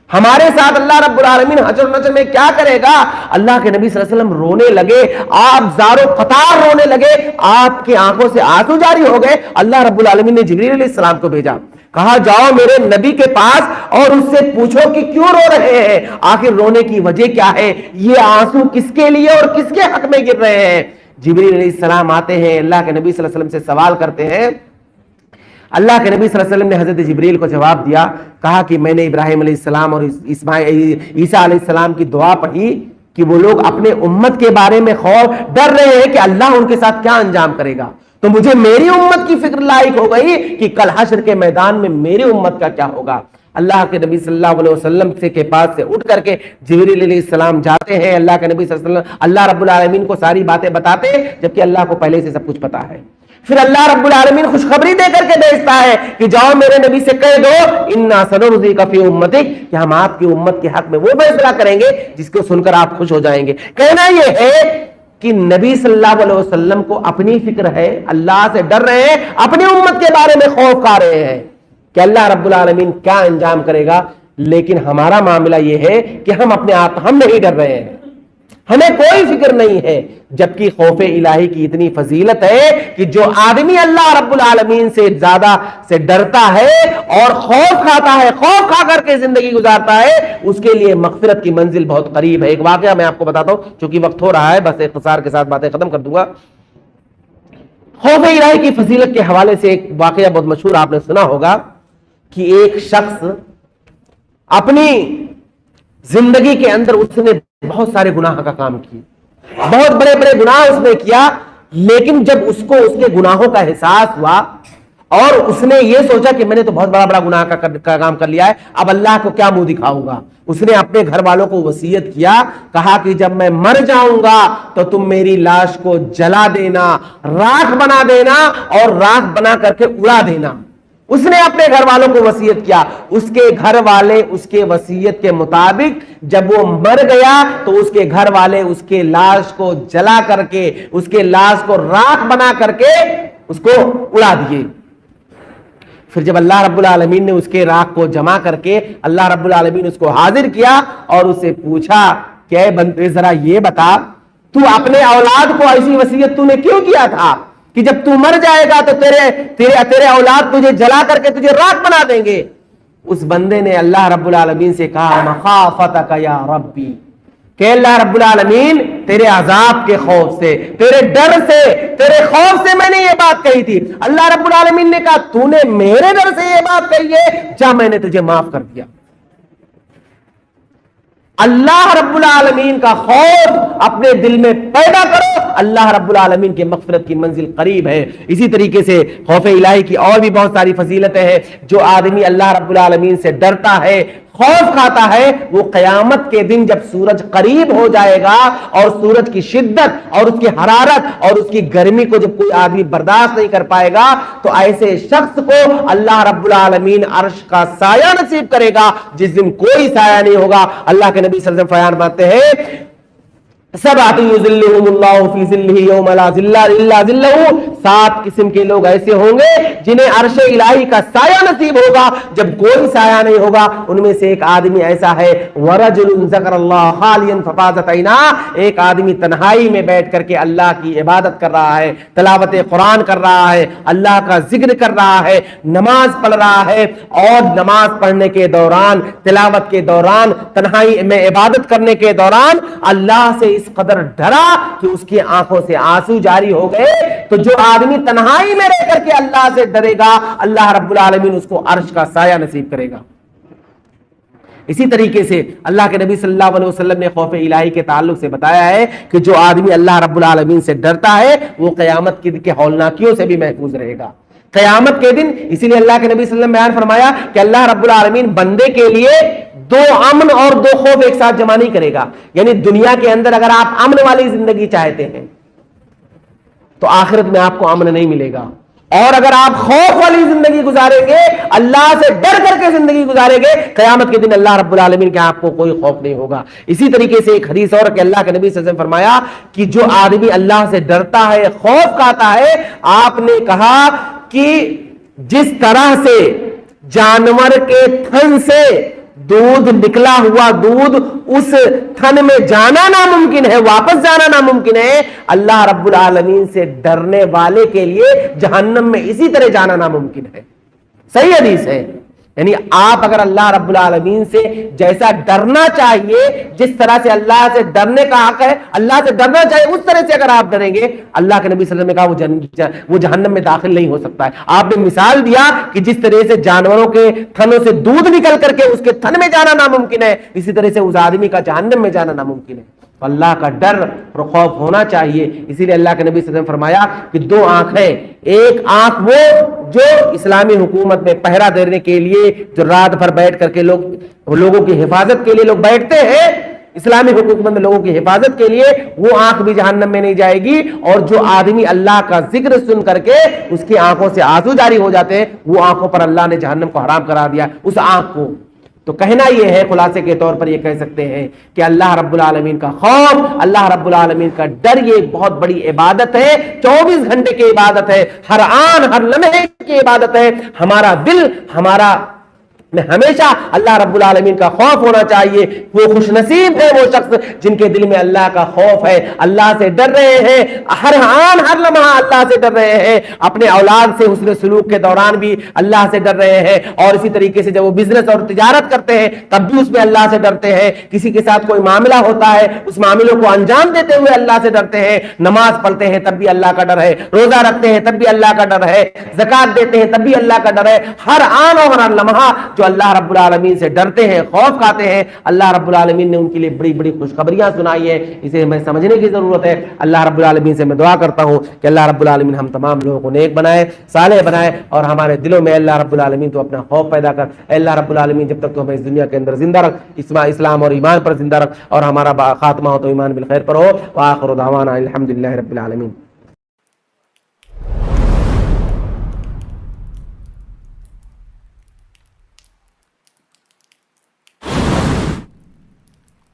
ہمارے ساتھ اللہ رب العالمین حشر نشر میں کیا کرے گا۔ اللہ کے نبی صلی اللہ علیہ وسلم رونے لگے، آپ زارو قطار رونے لگے، آپ کی آنکھوں سے آنسو جاری ہو گئے۔ اللہ رب العالمین نے جبریل علیہ السلام کو بھیجا، کہا جاؤ میرے نبی کے پاس اور اس سے پوچھو کہ کیوں رو رہے ہیں، آخر رونے کی وجہ کیا ہے، یہ آنسو کس کے لیے اور کس کے حق میں گر رہے ہیں۔ جبریل علیہ السلام آتے ہیں، اللہ کے نبی صلی اللہ علیہ وسلم سے سوال کرتے ہیں۔ اللہ کے نبی صلی اللہ علیہ وسلم نے حضرت جبریل کو جواب دیا، کہا کہ میں نے ابراہیم علیہ السلام اور عیسیٰ علیہ السلام کی دعا پڑھی کہ وہ لوگ اپنے امت کے بارے میں خوف ڈر رہے ہیں کہ اللہ ان کے ساتھ کیا انجام کرے گا، تو مجھے میری امت کی فکر لاحق ہو گئی کہ کل حشر کے میدان میں میری امت کا کیا ہوگا۔ اللہ کے نبی صلی اللہ علیہ وسلم کے پاس سے اٹھ کر کے جبریل علیہ السلام جاتے ہیں، اللہ کے نبی صلی اللہ علیہ وسلم اللہ رب العالمین کو ساری باتیں بتاتے ہیں، جبکہ اللہ کو پہلے سے سب کچھ پتا ہے۔ پھر اللہ رب العالمین خوشخبری دے کر کے بھیجتا ہے کہ جاؤ میرے نبی سے کہہ دو انا سنرضیک فی امتک، کہ ہم آپ کی امت کے حق میں وہ فیصلہ کریں گے جس کو سن کر آپ خوش ہو جائیں گے۔ کہنا یہ ہے کہ نبی صلی اللہ علیہ وسلم کو اپنی فکر ہے، اللہ سے ڈر رہے ہیں، اپنی امت کے بارے میں خوف کھا رہے ہیں کہ اللہ رب العالمین کیا انجام کرے گا، لیکن ہمارا معاملہ یہ ہے کہ ہم اپنے آپ ہم نہیں ڈر رہے ہیں، ہمیں کوئی فکر نہیں ہے، جبکہ خوف الہی کی اتنی فضیلت ہے کہ جو آدمی اللہ رب العالمین سے زیادہ سے ڈرتا ہے اور خوف کھاتا ہے، خوف کھا کر کے زندگی گزارتا ہے، اس کے لیے مغفرت کی منزل بہت قریب ہے۔ ایک واقعہ میں آپ کو بتاتا ہوں، چونکہ وقت ہو رہا ہے، بس اختصار کے ساتھ باتیں ختم کر دوں گا۔ خوف الہی کی فضیلت کے حوالے سے ایک واقعہ بہت مشہور آپ نے سنا ہوگا کہ ایک شخص اپنی زندگی کے اندر اس نے بہت سارے گناہ کا کام کیا، بہت بڑے بڑے گناہ اس نے کیا، لیکن جب اس کو اس کے گناہوں کا احساس ہوا اور اس نے یہ سوچا کہ میں نے تو بہت بڑا بڑا گناہ کا کام کر لیا ہے، اب اللہ کو کیا منہ دکھاؤں گا، اس نے اپنے گھر والوں کو وصیت کیا، کہا کہ جب میں مر جاؤں گا تو تم میری لاش کو جلا دینا، راکھ بنا دینا اور راکھ بنا کر کے اڑا دینا۔ اس نے اپنے گھر والوں کو وصیت کیا، اس کے گھر والے اس کے وصیت کے مطابق جب وہ مر گیا تو اس کے گھر والے اس کے لاش کو جلا کر کے، اس کے لاش کو راکھ بنا کر کے اس کو اڑا دیے۔ پھر جب اللہ رب العالمین نے اس کے راکھ کو جمع کر کے اللہ رب العالمین اس کو حاضر کیا اور اس سے پوچھا کہ اے بندے ذرا یہ بتا تو اپنے اولاد کو ایسی وصیت تو نے کیوں کیا تھا کہ جب تو مر جائے گا تو تیرے اولاد تجھے جلا کر کے تجھے راکھ بنا دیں گے۔ اس بندے نے اللہ رب العالمین سے کہا مخافتک یا ربی، کہ اللہ رب العالمین تیرے عذاب کے خوف سے، تیرے ڈر سے، تیرے خوف سے میں نے یہ بات کہی تھی۔ اللہ رب العالمین نے کہا تو نے میرے ڈر سے یہ بات کہی ہے، جا میں نے تجھے معاف کر دیا۔ اللہ رب العالمین کا خوف اپنے دل میں پیدا کرو، اللہ رب العالمین کے مغفرت کی منزل قریب ہے۔ اسی طریقے سے خوف الہی کی اور بھی بہت ساری فضیلتیں ہیں۔ جو آدمی اللہ رب العالمین سے ڈرتا ہے، خوف کھاتا ہے، وہ قیامت کے دن جب سورج قریب ہو جائے گا اور سورج کی شدت اور اس کی حرارت اور اس کی گرمی کو جب کوئی آدمی برداشت نہیں کر پائے گا تو ایسے شخص کو اللہ رب العالمین عرش کا سایہ نصیب کرے گا جس دن کوئی سایہ نہیں ہوگا۔ اللہ کے نبی صلی اللہ علیہ وسلم فرماتے ہیں سبعۃ یظلھم اللہ فی ظلہ یوم لا ظل الا ظلہ، 7 قسم کے لوگ ایسے ہوں گے جنہیں عرش الہی کا سایہ نصیب ہوگا جب کوئی سایہ نہیں ہوگا۔ ان میں سے ایک آدمی ایسا ہے ورجل ذکر اللہ خالیا ففاضت عیناہ، ایک آدمی تنہائی میں بیٹھ کر کے اللہ کی عبادت کر رہا ہے، تلاوت قرآن کر رہا ہے، اللہ کا ذکر کر رہا ہے، نماز پڑھ رہا ہے، اور نماز پڑھنے کے دوران، تلاوت کے دوران، تنہائی میں عبادت کرنے کے دوران اللہ سے اس قدر ڈرا کہ اس کی آنکھوں سے آنسو جاری ہو گئے۔ تو جو آدمی تنہائی میں رہ کر کے اللہ سے ڈرے گا، اللہ رب العالمین اس کو عرش کا سایہ نصیب کرے گا۔ اسی طریقے سے اللہ کے نبی صلی اللہ علیہ وسلم نے خوف الہی کے تعلق سے بتایا ہے کہ جو آدمی اللہ رب العالمین سے ڈرتا ہے وہ قیامت کے ہولناکیوں سے بھی محفوظ رہے گا۔ قیامت کے دن اسی لیے اللہ کے نبی صلی اللہ علیہ وسلم بیان فرمایا کہ اللہ رب العالمین بندے کے لیے 2 امن اور 2 خوف ایک ساتھ جمع نہیں کرے گا۔ یعنی دنیا کے اندر اگر آپ امن والی زندگی چاہتے ہیں تو آخرت میں آپ کو امن نہیں ملے گا، اور اگر آپ خوف والی زندگی گزاریں گے، اللہ سے ڈر کر کے زندگی گزاریں گے، قیامت کے دن اللہ رب العالمین کے آپ کو کوئی خوف نہیں ہوگا۔ اسی طریقے سے ایک حدیث اور کہ اللہ کے نبی صلی اللہ علیہ وسلم فرمایا کہ جو آدمی اللہ سے ڈرتا ہے، خوف کھاتا ہے، آپ نے کہا کہ جس طرح سے جانور کے تھن سے دودھ نکلا ہوا دودھ اس تھن میں جانا ناممکن ہے، واپس جانا ناممکن ہے، اللہ رب العالمین سے ڈرنے والے کے لیے جہنم میں اسی طرح جانا ناممکن ہے۔ صحیح حدیث ہے۔ یعنی آپ اگر اللہ رب العالمین سے جیسا ڈرنا چاہیے، جس طرح سے اللہ سے ڈرنے کا حق ہے اللہ سے ڈرنا چاہیے، اس طرح سے اگر آپ ڈریں گے، اللہ کے نبی صلی اللہ علیہ وسلم نے کہا وہ جہنم میں داخل نہیں ہو سکتا ہے۔ آپ نے مثال دیا کہ جس طرح سے جانوروں کے تھنوں سے دودھ نکل کر کے اس کے تھن میں جانا ناممکن ہے، اسی طرح سے اس آدمی کا جہنم میں جانا ناممکن ہے۔ اللہ کا ڈر اور خوف ہونا چاہیے۔ اسی لیے اللہ کے نبی صلی اللہ علیہ وسلم نے فرمایا کہ 2 آنکھیں، ایک آنکھ وہ جو اسلامی حکومت میں پہرا دینے کے لیے جو رات بھر بیٹھ کر کے لوگوں کی حفاظت کے لیے لوگ بیٹھتے ہیں، اسلامی حکومت میں لوگوں کی حفاظت کے لیے، وہ آنکھ بھی جہنم میں نہیں جائے گی۔ اور جو آدمی اللہ کا ذکر سن کر کے اس کی آنکھوں سے آنسو جاری ہو جاتے ہیں، وہ آنکھوں پر اللہ نے جہنم کو حرام کرا دیا، اس آنکھ کو۔ تو کہنا یہ ہے، خلاصے کے طور پر یہ کہہ سکتے ہیں کہ اللہ رب العالمین کا خوف، اللہ رب العالمین کا ڈر، یہ ایک بہت بڑی عبادت ہے، 24 گھنٹے کی عبادت ہے، ہر آن ہر لمحے کی عبادت ہے۔ ہمارا دل، ہمارا میں ہمیشہ اللہ رب العالمین کا خوف ہونا چاہیے۔ وہ خوش نصیب ہے وہ شخص جن کے دل میں اللہ کا خوف ہے، اللہ سے ڈر رہے ہیں، ہر آن ہر لمحہ اللہ سے ڈر رہے ہیں، اپنے اولاد سے حسن سلوک کے دوران بھی اللہ سے ڈر رہے ہیں، اور اسی طریقے سے جب وہ بزنس اور تجارت کرتے ہیں تب بھی اس میں اللہ سے ڈرتے ہیں، کسی کے ساتھ کوئی معاملہ ہوتا ہے اس معاملوں کو انجام دیتے ہوئے اللہ سے ڈرتے ہیں، نماز پڑھتے ہیں تب بھی اللہ کا ڈر ہے، روزہ رکھتے ہیں تب بھی اللہ کا ڈر ہے، زکات دیتے ہیں تب بھی اللہ کا ڈر ہے۔ ہر آن اور ہر لمحہ جو اللہ رب العالمین سے ڈرتے ہیں، خوف کھاتے ہیں، اللہ رب العالمین نے ان کے لیے بڑی بڑی خوشخبریاں سنائی ہے۔ اسے ہمیں سمجھنے کی ضرورت ہے۔ اللہ رب العالمین سے میں دعا کرتا ہوں کہ اللہ رب العالمین ہم تمام لوگوں کو نیک بنائے، صالح بنائے، اور ہمارے دلوں میں اللہ رب العالمین تو اپنا خوف پیدا کر۔ اے اللہ رب العالمین جب تک تو ہمیں اس دنیا کے اندر زندہ رکھ، اسلام اور ایمان پر زندہ رکھ، اور ہمارا خاتمہ ہو تو ایمان بالخیر پر ہو۔ وآخر دعوانا الحمدللہ رب العالمین۔